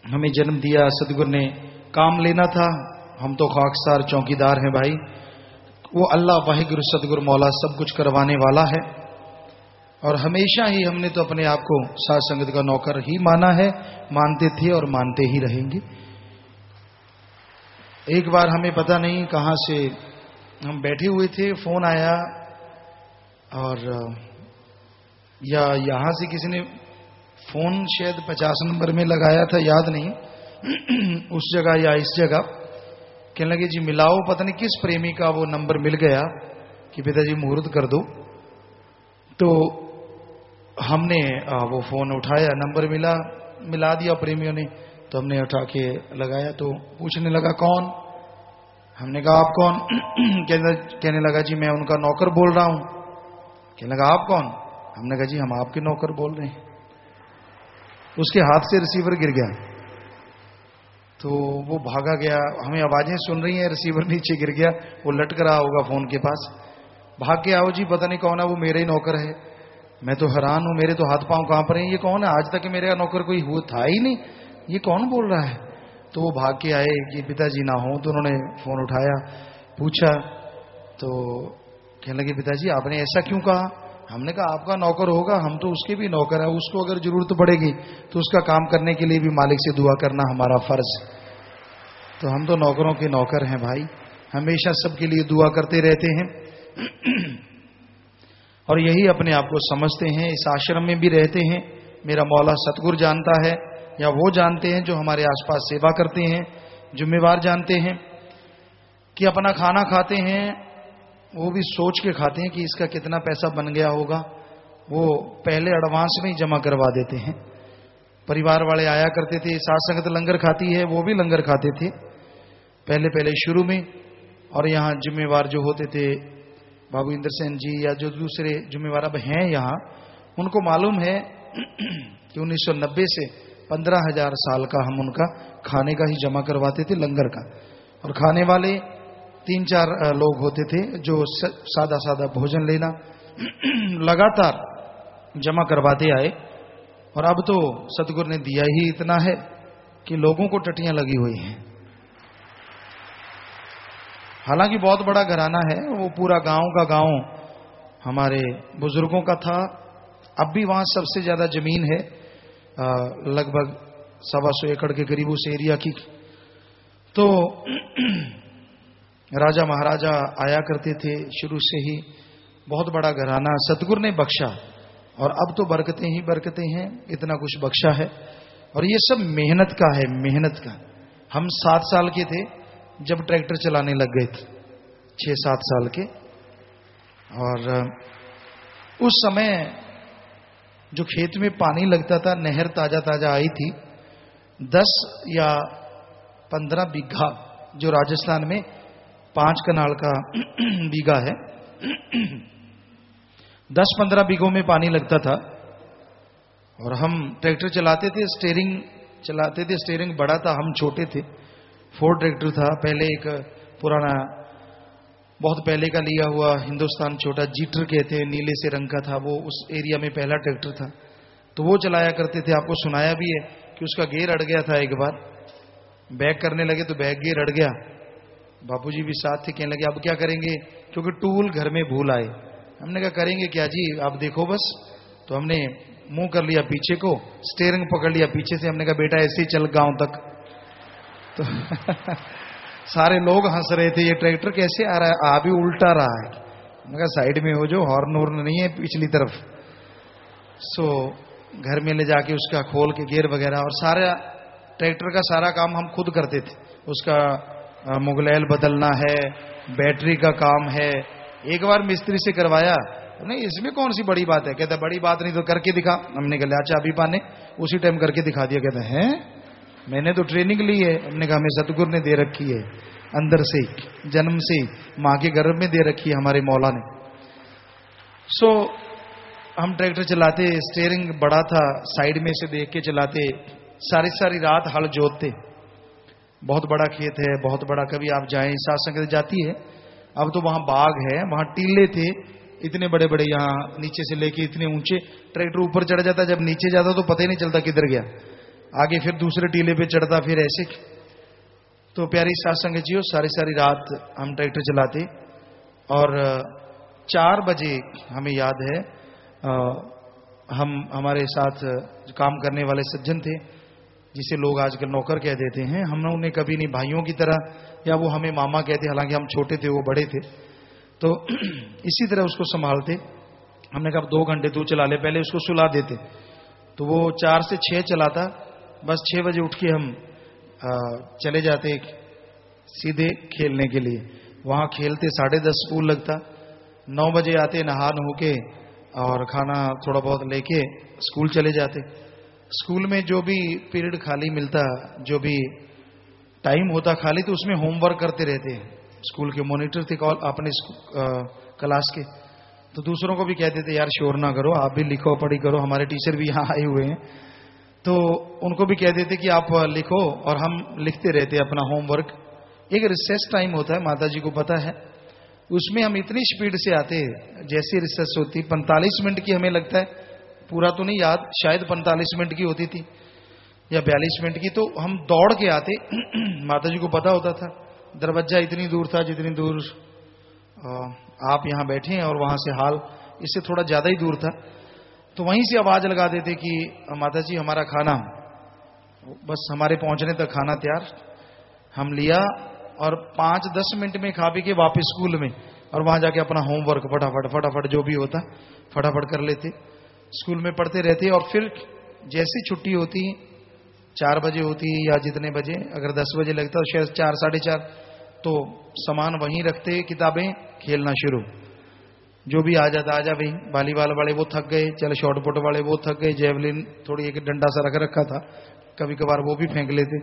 [SPEAKER 4] हमें जन्म दिया। सतगुरु ने काम लेना था, हम तो खाकसार चौकीदार हैं भाई। वो अल्लाह वाहिगुरु सतगुरु मौला सब कुछ करवाने वाला है। और हमेशा ही हमने तो अपने आप को साध संगत का नौकर ही माना है, मानते थे और मानते ही रहेंगे। एक बार हमें पता नहीं कहां से हम बैठे हुए थे, फोन आया और या यहां से किसी ने फोन शायद 50 नंबर में लगाया था, याद नहीं उस जगह या इस जगह। कहने लगे जी मिलाओ, पता नहीं किस प्रेमी का वो नंबर मिल गया कि पिताजी मुहूर्त कर दो। तो हमने वो फोन उठाया, नंबर मिला दिया प्रेमियों ने। तो हमने उठा के लगाया तो पूछने लगा कौन। हमने कहा आप कौन? कहने लगा जी मैं उनका नौकर बोल रहा हूं। कहने लगा आप कौन? हमने कहा जी हम आपके नौकर बोल रहे हैं। उसके हाथ से रिसीवर गिर गया तो वो भागा गया। हमें आवाजें सुन रही हैं, रिसीवर नीचे गिर गया, वो लटक रहा होगा फोन के पास। भाग के आओ जी, पता नहीं कौन है, वो मेरा ही नौकर है। मैं तो हैरान हूं, मेरे तो हाथ पांव कांप रहे हैं, ये कौन है? आज तक मेरा नौकर कोई हुआ था ही नहीं, ये कौन बोल रहा है? तो वो भाग के आए कि पिताजी ना हो, तो उन्होंने फोन उठाया, पूछा, तो कहने लगे पिताजी आपने ऐसा क्यों कहा? हमने कहा आपका नौकर होगा, हम तो उसके भी नौकर है, उसको अगर जरूरत पड़ेगी तो उसका काम करने के लिए भी मालिक से दुआ करना हमारा फर्ज है। तो हम तो नौकरों के नौकर हैं भाई, हमेशा सबके लिए दुआ करते रहते हैं और यही अपने आप को समझते हैं, इस आश्रम में भी रहते हैं। मेरा मौला सतगुरु जानता है, या वो जानते हैं जो हमारे आसपास सेवा करते हैं, जिम्मेवार जानते हैं कि अपना खाना खाते हैं वो भी सोच के खाते हैं कि इसका कितना पैसा बन गया होगा, वो पहले एडवांस में ही जमा करवा देते हैं। परिवार वाले आया करते थे, साथ संगत लंगर खाती है, वो भी लंगर खाते थे पहले शुरू में। और यहाँ जिम्मेवार जो होते थे बाबू इंद्र सेन जी या जो दूसरे जिम्मेवार अब हैं यहाँ, उनको मालूम है कि 1990 से 15,000 साल का हम उनका खाने का ही जमा करवाते थे, लंगर का। और खाने वाले 3-4 लोग होते थे जो सादा सादा भोजन लेना लगातार जमा करवाते आए। और अब तो सतगुरु ने दिया ही इतना है कि लोगों को टट्टियां लगी हुई हैं। हालांकि बहुत बड़ा घराना है, वो पूरा गांव का गांव हमारे बुजुर्गों का था। अब भी वहां सबसे ज्यादा जमीन है, लगभग 125 एकड़ के करीब उस एरिया की। तो राजा महाराजा आया करते थे शुरू से ही, बहुत बड़ा घराना सतगुरु ने बख्शा। और अब तो बरकतें ही बरकतें हैं, इतना कुछ बख्शा है। और ये सब मेहनत का है, मेहनत का। हम 7 साल के थे जब ट्रैक्टर चलाने लग गए थे, 6-7 साल के। और उस समय जो खेत में पानी लगता था, नहर ताजा ताजा आई थी, 10 या 15 बीघा, जो राजस्थान में 5 कनाल का बीघा है, 10-15 बीघों में पानी लगता था। और हम ट्रैक्टर चलाते थे, स्टीयरिंग चलाते थे, स्टीयरिंग बड़ा था, हम छोटे थे। फोर्ड ट्रैक्टर था, पहले एक पुराना बहुत पहले का लिया हुआ हिंदुस्तान छोटा जीटर कहते हैं, नीले से रंग का था, वो उस एरिया में पहला ट्रैक्टर था। तो वो चलाया करते थे। आपको सुनाया भी है कि उसका गियर अड़ गया था एक बार, बैक करने लगे तो बैक गियर अड़ गया। बापूजी भी साथ थे, कहने लगे अब क्या करेंगे, क्योंकि टूल घर में भूल आए। हमने कहा करेंगे क्या जी, आप देखो बस। तो हमने मुंह कर लिया पीछे को, स्टीयरिंग पकड़ लिया पीछे से। हमने कहा बेटा ऐसे ही चल गांव तक। तो सारे लोग हंस रहे थे, ये ट्रैक्टर कैसे आ रहा है, आ भी उल्टा रहा है। हमने कहा साइड में हो जो, हॉर्न वॉर्न नहीं है पिछली तरफ। सो घर में ले जाके उसका खोल के गियर वगैरह, और सारा ट्रैक्टर का सारा काम हम खुद करते थे। उसका मुगलैल बदलना है, बैटरी का काम है। एक बार मिस्त्री से करवाया, नहीं इसमें कौन सी बड़ी बात है, कहता बड़ी बात नहीं तो करके दिखा। हमने कहा अच्छा अभी पाने, उसी टाइम करके दिखा दिया। कहता है मैंने तो ट्रेनिंग ली है। हमने कहा हमें सतगुरु ने दे रखी है, अंदर से जन्म से माँ के गर्भ में दे रखी है हमारे मौला ने। सो हम ट्रैक्टर चलाते, स्टीयरिंग बड़ा था, साइड में से देख के चलाते, सारी रात हल जोतते। बहुत बड़ा खेत है, बहुत बड़ा। कभी आप जाएं, साथ संगत जाती है। अब तो वहां बाग है, वहां टीले थे इतने बड़े बड़े, यहाँ नीचे से लेके इतने ऊंचे। ट्रैक्टर ऊपर चढ़ जाता, जब नीचे जाता तो पता ही नहीं चलता किधर गया, आगे फिर दूसरे टीले पे चढ़ता, फिर ऐसे। तो प्यारी साथ संगत जी, सारी रात हम ट्रैक्टर चलाते। और 4 बजे हमें याद है, हम हमारे साथ काम करने वाले सज्जन थे, जिसे लोग आजकल नौकर कह देते हैं। हमने उन्हें कभी नहीं भाइयों की तरह, या वो हमें मामा कहते, हालांकि हम छोटे थे वो बड़े थे। तो इसी तरह उसको संभालते। हमने कहा 2 घंटे तू चला ले, पहले उसको सुला देते। तो वो 4 से 6 चलाता, बस 6 बजे उठ के हम चले जाते सीधे खेलने के लिए। वहां खेलते, 10:30 स्कूल लगता, 9 बजे आते नहा नो के, और खाना थोड़ा बहुत लेके स्कूल चले जाते। स्कूल में जो भी पीरियड खाली मिलता, जो भी टाइम होता खाली, तो उसमें होमवर्क करते रहते हैं। स्कूल के मॉनिटर थे अपने क्लास के, तो दूसरों को भी कहते थे यार शोर ना करो, आप भी लिखो पढ़ी करो। हमारे टीचर भी यहाँ आए हुए हैं, तो उनको भी कह देते कि आप लिखो, और हम लिखते रहते अपना होमवर्क। एक रिसेस टाइम होता है, माता जी को पता है, उसमें हम इतनी स्पीड से आते, जैसी रिसर्च होती 45 मिनट की, हमें लगता है, पूरा तो नहीं याद, शायद 45 मिनट की होती थी या 42 मिनट की, तो हम दौड़ के आते। माता जी को पता होता था दरवाजा इतनी दूर था जितनी दूर आप यहां बैठे हैं, और वहां से हाल इससे थोड़ा ज्यादा ही दूर था। तो वहीं से आवाज लगा देते कि माता जी हमारा खाना, बस हमारे पहुंचने तक खाना तैयार। हम लिया और 5-10 मिनट में खा पी के वापस स्कूल में, और वहां जाके अपना होमवर्क फटाफट जो भी होता फटाफट कर लेते, स्कूल में पढ़ते रहते। और फिर जैसी छुट्टी होती, 4 बजे होती या जितने बजे, अगर 10 बजे लगता तो शायद 4, 4:30, तो सामान वहीं रखते, किताबें, खेलना शुरू। जो भी आ जाता, आजा भाई, वॉलीबॉल वाले वो थक गए, चल शॉर्टपुट वाले वो थक गए, जेवलिन थोड़ी एक डंडा सा रख रखा था, कभी कभार वो भी फेंक लेते,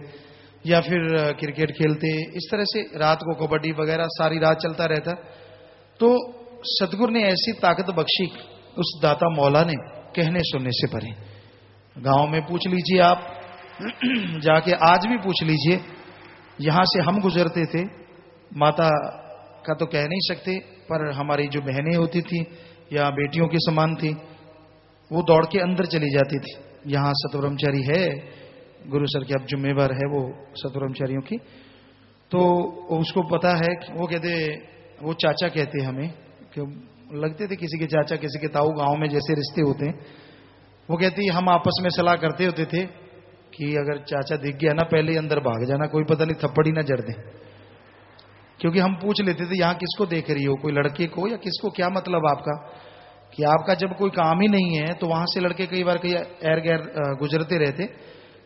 [SPEAKER 4] या फिर क्रिकेट खेलते। इस तरह से रात को कबड्डी वगैरह सारी रात चलता रहता। तो सतगुरु ने ऐसी ताकत बख्शी उस दाता मौला ने, कहने सुनने से परे। गांव में पूछ लीजिए आप, जाके आज भी पूछ लीजिए, यहां से हम गुजरते थे, माता का तो कह नहीं सकते, पर हमारी जो बहनें होती थी या बेटियों के समान थी, वो दौड़ के अंदर चली जाती थी। यहां सतब्रह्मचारी है, गुरु सर के अब जिम्मेवार है वो सतब्रह्मचारियों की, तो उसको पता है। वो कहते, वो चाचा कहते हमें, कि लगते थे किसी के चाचा किसी के ताऊ, गांव में जैसे रिश्ते होते हैं। वो कहती हम आपस में सलाह करते होते थे कि अगर चाचा दिख गया ना, पहले अंदर भाग जाना, कोई पता नहीं थप्पड़ ही ना जड़ दे। क्योंकि हम पूछ लेते थे यहां किसको देख रही हो, कोई लड़के को या किसको, क्या मतलब आपका, कि आपका जब कोई काम ही नहीं है तो वहां से लड़के कई बार कई एर गैर गुजरते रहते।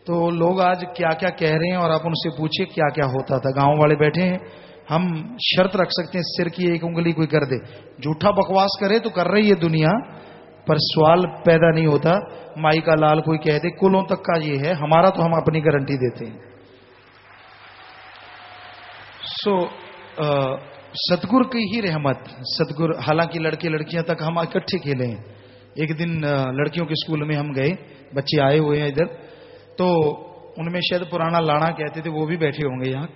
[SPEAKER 4] तो लोग आज क्या क्या कह रहे हैं और आप उनसे पूछिए क्या क्या होता था। गांव वाले बैठे हैं, हम शर्त रख सकते हैं, सिर की एक उंगली कोई कर दे, झूठा बकवास करे तो कर रही है दुनिया, पर सवाल पैदा नहीं होता। माई का लाल कोई कह दे, कुलों तक का ये है हमारा, तो हम अपनी गारंटी देते हैं। सतगुरु की ही रहमत, सतगुरु, हालांकि लड़के लड़कियां तक हम इकट्ठे खेले हैं। एक दिन लड़कियों के स्कूल में हम गए, बच्चे आए हुए हैं इधर, तो उनमें शायद पुराना लाना कहते थे, वो भी बैठे होंगे यहाँ।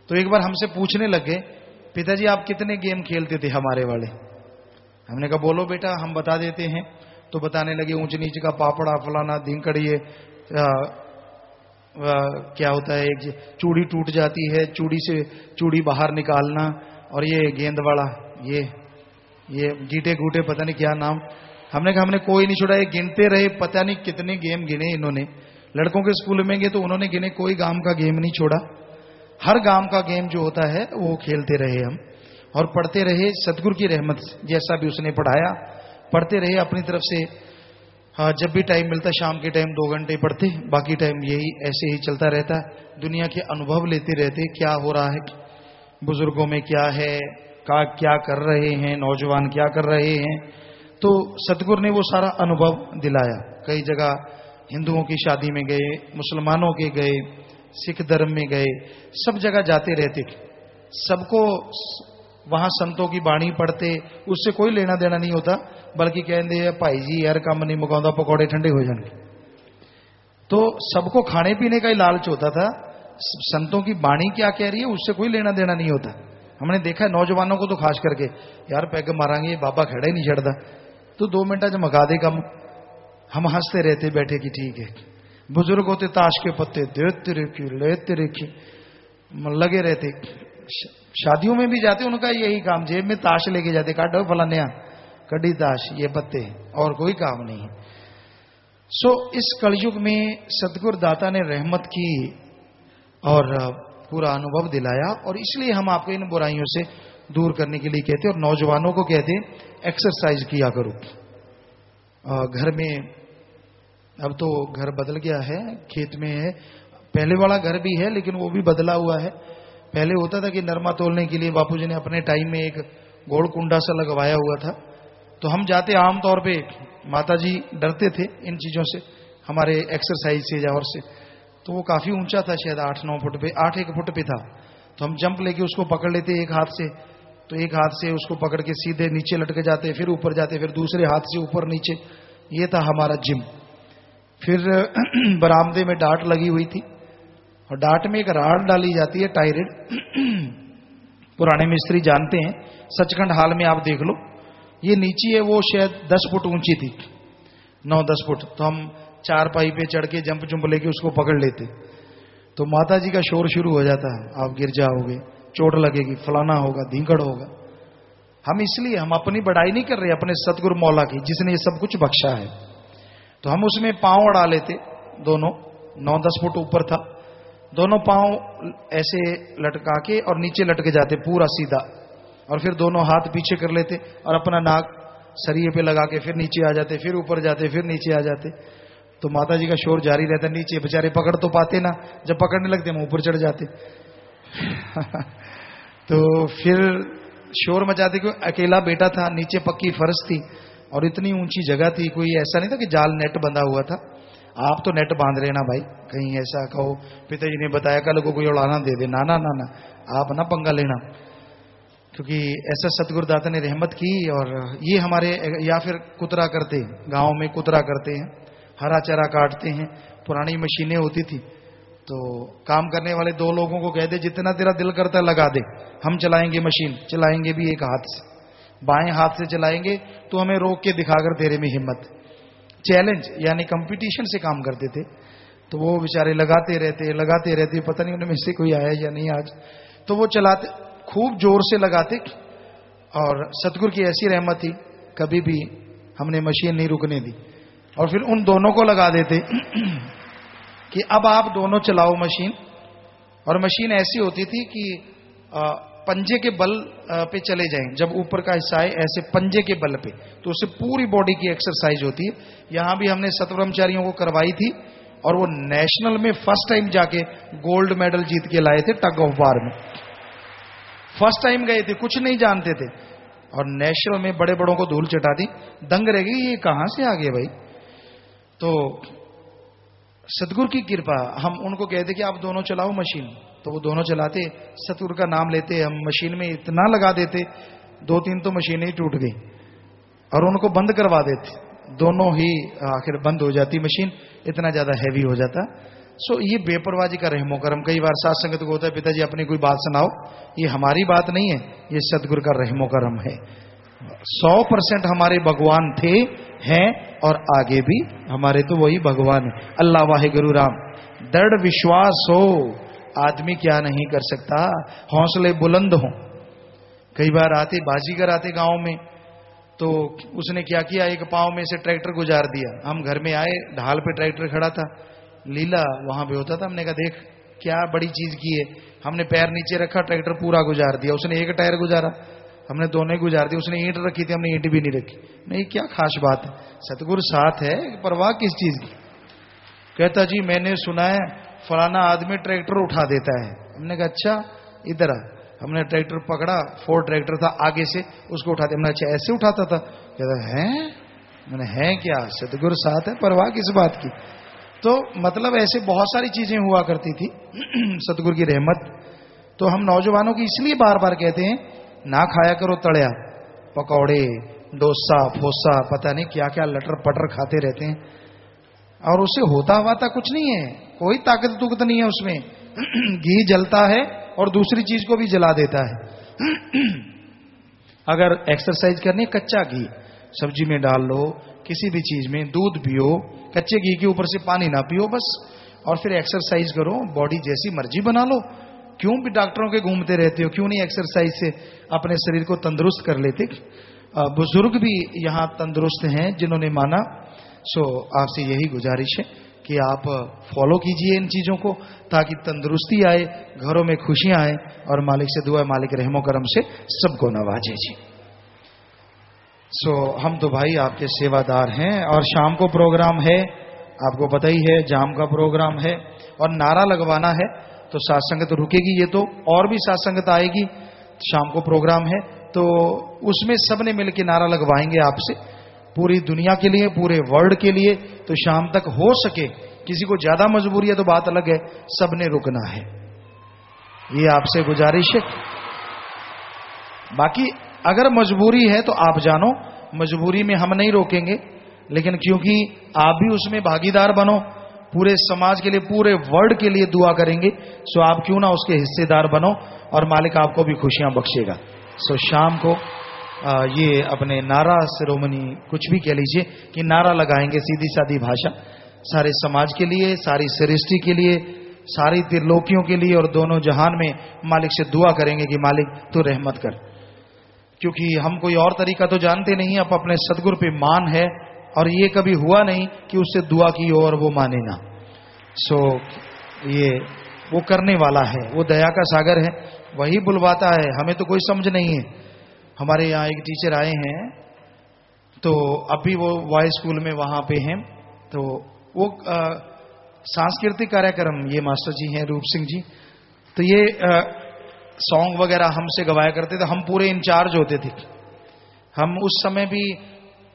[SPEAKER 4] तो एक बार हमसे पूछने लगे, पिताजी आप कितने गेम खेलते थे हमारे वाले। हमने कहा बोलो बेटा, हम बता देते हैं। तो बताने लगे ऊंच नीच का पापड़ा, फलाना धिंकड़ी, क्या होता है, एक चूड़ी टूट जाती है, चूड़ी से चूड़ी बाहर निकालना, और ये गेंद वाला, ये गीटे गूटे, पता नहीं क्या नाम। हमने कहा हमने कोई नहीं छोड़ा, ये गिनते रहे, पता नहीं कितने गेम गिने इन्होंने। लड़कों के स्कूल में गए तो उन्होंने गिने, कोई गांव का गेम नहीं छोड़ा। हर गांव का गेम जो होता है वो खेलते रहे हम, और पढ़ते रहे सतगुरु की रहमत, जैसा भी उसने पढ़ाया पढ़ते रहे अपनी तरफ से। जब भी टाइम मिलता, शाम के टाइम 2 घंटे पढ़ते, बाकी टाइम यही ऐसे ही चलता रहता। दुनिया के अनुभव लेते रहते, क्या हो रहा है, बुजुर्गों में क्या है, क्या कर रहे हैं, नौजवान क्या कर रहे हैं। तो सतगुरु ने वो सारा अनुभव दिलाया। कई जगह हिंदुओं की शादी में गए, मुसलमानों के गए, सिख धर्म में गए, सब जगह जाते रहते। सबको वहां संतों की बाणी पढ़ते, उससे कोई लेना देना नहीं होता, बल्कि कहते हैं भाई जी यार काम नहीं मुकाउंदा, पकौड़े ठंडे हो जाएंगे। तो सबको खाने पीने का ही लालच होता था। संतों की बाणी क्या कह रही है उससे कोई लेना देना नहीं होता। हमने देखा नौजवानों को तो खास करके, यार पैग मारांगे, बाबा खड़ा ही नहीं चढ़ता, तो 2 मिनट ज मका दे कम। हम हंसते रहते बैठे कि ठीक है। बुजुर्ग होते ताश के पत्ते देते रेखी लेते रेखी लगे रहते। शादियों में भी जाते, उनका यही काम, जेब में ताश लेके जाते, काटो फलानिया कड़ी ताश, ये पत्ते, और कोई काम नहीं। इस कलयुग में सतगुरु दाता ने रहमत की और पूरा अनुभव दिलाया, और इसलिए हम आपको इन बुराइयों से दूर करने के लिए कहते, और नौजवानों को कहते एक्सरसाइज किया करो। घर में अब तो घर बदल गया है, खेत में है, पहले वाला घर भी है लेकिन वो भी बदला हुआ है। पहले होता था कि नरमा तोलने के लिए बापूजी ने अपने टाइम में एक गोल कुंडा सा लगवाया हुआ था, तो हम जाते आमतौर पे, माताजी डरते थे इन चीजों से, हमारे एक्सरसाइज से या और से। तो वो काफी ऊंचा था, शायद 8-9 फुट पे, 8-1 फुट पे था। तो हम जंप लेके उसको पकड़ लेते एक हाथ से, तो एक हाथ से उसको पकड़ के सीधे नीचे लटके जाते, फिर ऊपर जाते, फिर दूसरे हाथ से ऊपर नीचे। ये था हमारा जिम। फिर बरामदे में डांट लगी हुई थी, और डांट में एक राड डाली जाती है टायरेड, पुराने मिस्त्री जानते हैं, सचखंड हाल में आप देख लो, ये नीचे है वो शायद 10 फुट ऊंची थी, 9-10 फुट। तो हम 4 पाई पे चढ़ के जंप जुंप लेके उसको पकड़ लेते, तो माता जी का शोर शुरू हो जाता है, आप गिर जाओगे, चोट लगेगी, फलाना होगा, धींकड़ होगा। हम अपनी बड़ाई नहीं कर रहे, अपने सतगुरु मौला की जिसने ये सब कुछ बख्शा है। तो हम उसमें पांव अड़ा लेते, दोनों 9-10 फुट ऊपर था, दोनों पांव ऐसे लटका के और नीचे लटके जाते पूरा सीधा, और फिर दोनों हाथ पीछे कर लेते और अपना नाक सरिये पे लगा के फिर नीचे आ जाते, फिर ऊपर जाते, फिर नीचे आ जाते। तो माता जी का शोर जारी रहता। नीचे बेचारे पकड़ तो पाते ना, जब पकड़ने लगते हम ऊपर चढ़ जाते। तो फिर शोर मचाते, क्यों अकेला बेटा था, नीचे पक्की फर्श थी और इतनी ऊंची जगह थी, कोई ऐसा नहीं था कि जाल नेट बंधा हुआ था। आप तो नेट बांध लेना भाई, कहीं ऐसा कहो पिताजी ने बताया कल को कोई उड़ाना दे दे, ना ना ना ना, आप ना पंगा लेना, क्योंकि ऐसा सतगुरुदाता ने रहमत की। और ये हमारे, या फिर कुतरा करते, गांव में कुतरा करते हैं, हरा चारा काटते हैं, पुरानी मशीनें होती थी, तो काम करने वाले 2 लोगों को कह दे जितना तेरा दिल करता है लगा दे, हम चलाएंगे मशीन, चलाएंगे भी एक हाथ से, बाएं हाथ से चलाएंगे, तो हमें रोक के दिखाकर तेरे में हिम्मत। चैलेंज यानी कंपटीशन से काम करते थे। तो वो बेचारे लगाते रहते, पता नहीं उनमें में से कोई आया या नहीं आज। तो वो चलाते, खूब जोर से लगाते, और सतगुरु की ऐसी रहमत थी, कभी भी हमने मशीन नहीं रुकने दी। और फिर उन दोनों को लगा देते कि अब आप दोनों चलाओ मशीन। और मशीन ऐसी होती थी कि पंजे के बल पे चले जाएं, जब ऊपर का हिस्सा है ऐसे पंजे के बल पे, तो उससे पूरी बॉडी की एक्सरसाइज होती है। यहां भी हमने सतब्रह्मचारियों को करवाई थी, और वो नेशनल में फर्स्ट टाइम जाके गोल्ड मेडल जीत के लाए थे, टग ऑफ वार में फर्स्ट टाइम गए थे, कुछ नहीं जानते थे, और नेशनल में बड़े बड़ों को धूल चटा दी, दंग रह गई, ये कहां से आ गए भाई। तो सतगुरु की कृपा, हम उनको कहते कि आप दोनों चलाओ मशीन, तो वो दोनों चलाते, सतगुरु का नाम लेते, हम मशीन में इतना लगा देते, 2-3 तो मशीनें ही टूट गई, और उनको बंद करवा देते, दोनों ही आखिर बंद हो जाती मशीन, इतना ज्यादा हैवी हो जाता। सो ये बेपरवाही का रहमो करम। कई बार साथ संगत को होता है, पिताजी अपनी कोई बात सुनाओ, ये हमारी बात नहीं है, ये सतगुरु का रहमो करम है। 100% हमारे भगवान थे, हैं, और आगे भी हमारे तो वही भगवान है। अल्लाह वाहे गुरु राम। दृढ़ विश्वास हो, आदमी क्या नहीं कर सकता, हौसले बुलंद हो। कई बार आते बाजीगर आते गांव में, तो उसने क्या किया, एक पांव में से ट्रैक्टर गुजार दिया। हम घर में आए, ढाल पे ट्रैक्टर खड़ा था, लीला वहां पे होता था। हमने कहा देख क्या बड़ी चीज की है, हमने पैर नीचे रखा, ट्रैक्टर पूरा गुजार दिया। उसने एक टायर गुजारा, हमने दोनों ही गुजार दिए। उसने ईंट रखी थी, हमने ईंट भी नहीं रखी। नहीं, क्या खास बात है, सतगुरु साथ है, परवाह किस चीज की। कहता जी मैंने सुना है फलाना आदमी ट्रैक्टर उठा देता है। हमने कहा अच्छा, इधर आ। हमने ट्रैक्टर पकड़ा, 4 ट्रैक्टर था, आगे से उसको उठाते। हमने अच्छा ऐसे उठाता था। कहता है, मैंने है क्या, सतगुरु साथ है, परवाह किस बात की। तो मतलब ऐसे बहुत सारी चीजें हुआ करती थी सतगुरु की रहमत। तो हम नौजवानों की इसलिए बार बार कहते हैं, ना खाया करो तड़िया, पकौड़े, डोसा, फोसा, पता नहीं क्या क्या लटर पटर खाते रहते हैं, और उससे होता हुआ था कुछ नहीं है, कोई ताकत तुकत नहीं है उसमें। घी जलता है और दूसरी चीज को भी जला देता है। अगर एक्सरसाइज करनी, कच्चा घी सब्जी में डाल लो, किसी भी चीज में, दूध पियो, कच्चे घी के ऊपर से पानी ना पियो बस, और फिर एक्सरसाइज करो, बॉडी जैसी मर्जी बना लो। क्यों भी डॉक्टरों के घूमते रहते हो, क्यों नहीं एक्सरसाइज से अपने शरीर को तंदुरुस्त कर लेते। बुजुर्ग भी यहाँ तंदुरुस्त हैं जिन्होंने माना। सो आपसे यही गुजारिश है कि आप फॉलो कीजिए इन चीजों को, ताकि तंदुरुस्ती आए, घरों में खुशियां आए, और मालिक से दुआ, मालिक रहमो करम से सबको नवाजे जी। सो हम तो भाई आपके सेवादार हैं, और शाम को प्रोग्राम है, आपको पता ही है, जाम का प्रोग्राम है, और नारा लगवाना है, तो सात्संगत रुकेगी, ये तो और भी सात्संगत आएगी। शाम को प्रोग्राम है, तो उसमें सबने मिलकर नारा लगवाएंगे आपसे, पूरी दुनिया के लिए, पूरे वर्ल्ड के लिए। तो शाम तक हो सके, किसी को ज्यादा मजबूरी है तो बात अलग है, सबने रुकना है, ये आपसे गुजारिश है। बाकी अगर मजबूरी है तो आप जानो, मजबूरी में हम नहीं रोकेंगे, लेकिन क्योंकि आप भी उसमें भागीदार बनो, पूरे समाज के लिए, पूरे वर्ल्ड के लिए दुआ करेंगे। सो आप क्यों ना उसके हिस्सेदार बनो और मालिक आपको भी खुशियां बख्शेगा। सो शाम को ये अपने नारा शिरोमणि कुछ भी कह लीजिए कि नारा लगाएंगे, सीधी सादी भाषा, सारे समाज के लिए, सारी सृष्टि के लिए, सारी त्रिलोकियों के लिए और दोनों जहान में मालिक से दुआ करेंगे कि मालिक तू रहमत कर। क्योंकि हम कोई और तरीका तो जानते नहीं, अब अपने सदगुरु पे मान है और ये कभी हुआ नहीं कि उससे दुआ की हो और वो माने ना। सो ये वो करने वाला है, वो दया का सागर है, वही बुलवाता है, हमें तो कोई समझ नहीं है। हमारे यहाँ एक टीचर आए हैं, तो अभी वो वॉइस स्कूल में वहां पे हैं, तो वो सांस्कृतिक कार्यक्रम, ये मास्टर जी हैं रूप सिंह जी, तो ये सॉन्ग वगैरह हमसे गवाया करते थे, हम पूरे इंचार्ज होते थे। हम उस समय भी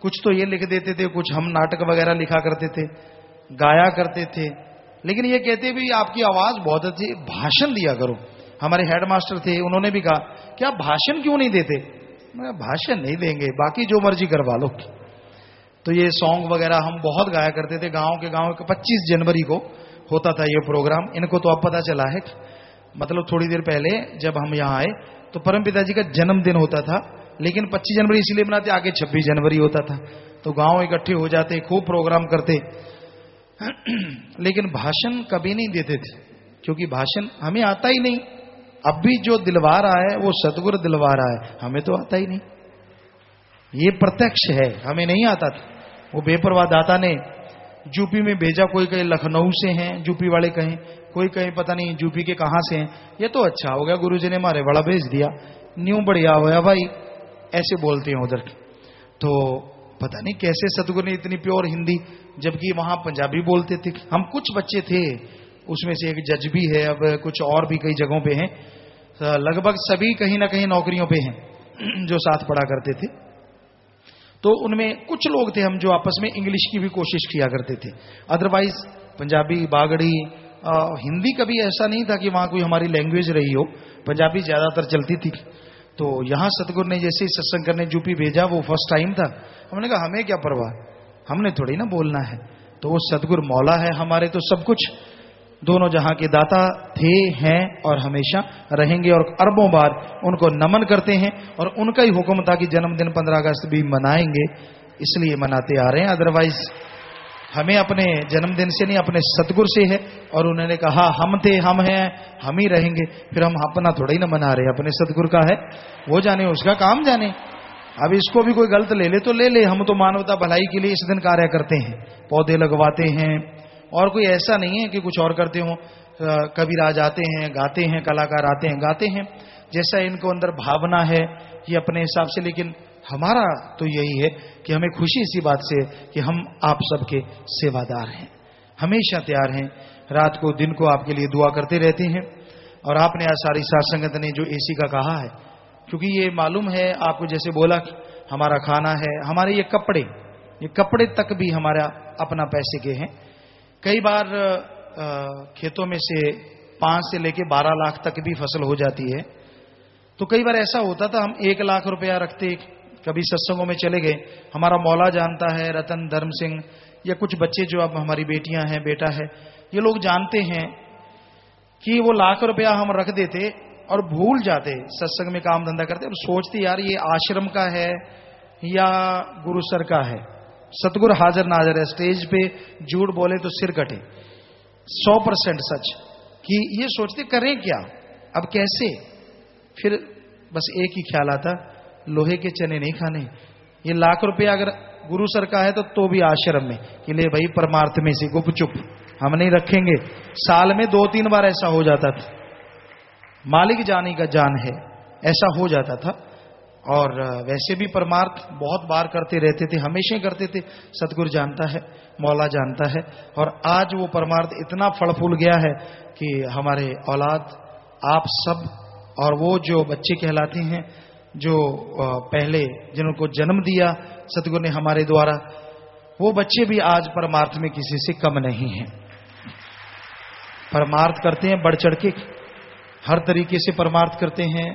[SPEAKER 4] कुछ तो ये लिख देते थे, कुछ हम नाटक वगैरह लिखा करते थे, गाया करते थे। लेकिन ये कहते भी आपकी आवाज बहुत अच्छी, भाषण दिया करो। हमारे हेडमास्टर थे, उन्होंने भी कहा कि आप भाषण क्यों नहीं देते? मैं भाषण नहीं देंगे, बाकी जो मर्जी करवा लो। तो ये सॉन्ग वगैरह हम बहुत गाया करते थे। गांव के 25 जनवरी को होता था ये प्रोग्राम। इनको तो अब पता चला है, मतलब थोड़ी देर पहले जब हम यहाँ आए तो परम पिताजी का जन्मदिन होता था, लेकिन 25 जनवरी इसलिए मनाते, आगे 26 जनवरी होता था। तो गांव इकट्ठे हो जाते, खूब प्रोग्राम करते, लेकिन भाषण कभी नहीं देते थे, क्योंकि भाषण हमें आता ही नहीं। अब भी जो दिलवा रहा है वो सतगुरु दिलवा रहा है, हमें तो आता ही नहीं। ये प्रत्यक्ष है, हमें नहीं आता था। वो बेपरवाह दाता ने यूपी में भेजा, कोई कहे लखनऊ से हैं यूपी वाले, कहें कोई कहे पता नहीं यूपी के कहां से हैं। ये तो अच्छा हो गया, गुरुजी ने हमारे बड़ा भेज दिया, न्यू बढ़िया होया भाई, ऐसे बोलते हैं उधर। तो पता नहीं कैसे सतगुरु ने इतनी प्योर हिंदी, जबकि वहां पंजाबी बोलते थे। हम कुछ बच्चे थे, उसमें से एक जज भी है, अब कुछ और भी कई जगहों पे हैं, लगभग सभी कहीं ना कहीं नौकरियों पे हैं जो साथ पढ़ा करते थे। तो उनमें कुछ लोग थे हम जो आपस में इंग्लिश की भी कोशिश किया करते थे। अदरवाइज पंजाबी, बागड़ी, हिंदी कभी ऐसा नहीं था कि वहां कोई हमारी लैंग्वेज रही हो, पंजाबी ज्यादातर चलती थी। तो यहां सतगुरु ने जैसे ही सत्संग करने यूपी भेजा, वो फर्स्ट टाइम था, हमने कहा हमें क्या परवाह, हमने थोड़ी ना बोलना है। तो वो सतगुरु मौला है हमारे, तो सब कुछ दोनों जहां के दाता थे, हैं और हमेशा रहेंगे, और अरबों बार उनको नमन करते हैं। और उनका ही हुक्म था कि जन्मदिन 15 अगस्त भी मनाएंगे, इसलिए मनाते आ रहे हैं। अदरवाइज हमें अपने जन्मदिन से नहीं, अपने सतगुरु से है। और उन्होंने कहा हम थे, हम हैं, हम ही रहेंगे, फिर हम अपना थोड़ा ही ना मना रहे, अपने सतगुरु का है, वो जाने, उसका काम जाने। अब इसको भी कोई गलत ले ले तो ले ले, हम तो मानवता भलाई के लिए इस दिन कार्य करते हैं, पौधे लगवाते हैं, और कोई ऐसा नहीं है कि कुछ और करते हो। कबीराज आते हैं, गाते हैं, कलाकार आते हैं, गाते हैं, जैसा इनको अंदर भावना है ये अपने हिसाब से। लेकिन हमारा तो यही है कि हमें खुशी इसी बात से कि हम आप सबके सेवादार हैं, हमेशा तैयार हैं, रात को दिन को आपके लिए दुआ करते रहते हैं। और आपने आज सारी साथ संगत ने जो एसी का कहा है, क्योंकि ये मालूम है आपको, जैसे बोला हमारा खाना है, हमारे ये कपड़े तक भी हमारा अपना पैसे के हैं। कई बार खेतों में से 5 से लेके 12 लाख तक भी फसल हो जाती है। तो कई बार ऐसा होता था, हम 1 लाख रुपया रखते, कभी सत्संगों में चले गए, हमारा मौला जानता है, रतन धर्म सिंह या कुछ बच्चे जो अब हमारी बेटियां हैं, बेटा है, ये लोग जानते हैं कि वो लाख रुपया हम रख देते और भूल जाते, सत्संग में काम धंधा करते और सोचते यार ये आश्रम का है या गुरु सर का है। सतगुरु हाजिर नाजिर है, स्टेज पे झूठ बोले तो सिर कटे, 100% सच, कि ये सोचते करें क्या, अब कैसे। फिर बस एक ही ख्याल आता, लोहे के चने नहीं खाने। ये लाख रुपया अगर गुरु सर का है तो भी आश्रम में कि ले भाई परमार्थ में से गुपचुप हम नहीं रखेंगे। साल में 2-3 बार ऐसा हो जाता था, मालिक जानी का जान है, ऐसा हो जाता था। और वैसे भी परमार्थ बहुत बार करते रहते थे, हमेशा ही करते थे, सतगुरु जानता है, मौला जानता है। और आज वो परमार्थ इतना फल फूल गया है कि हमारे औलाद, आप सब, और वो जो बच्चे कहलाते हैं जो पहले जिनको जन्म दिया सतगुरु ने हमारे द्वारा, वो बच्चे भी आज परमार्थ में किसी से कम नहीं हैं। परमार्थ करते हैं बढ़ चढ़ के, हर तरीके से परमार्थ करते हैं।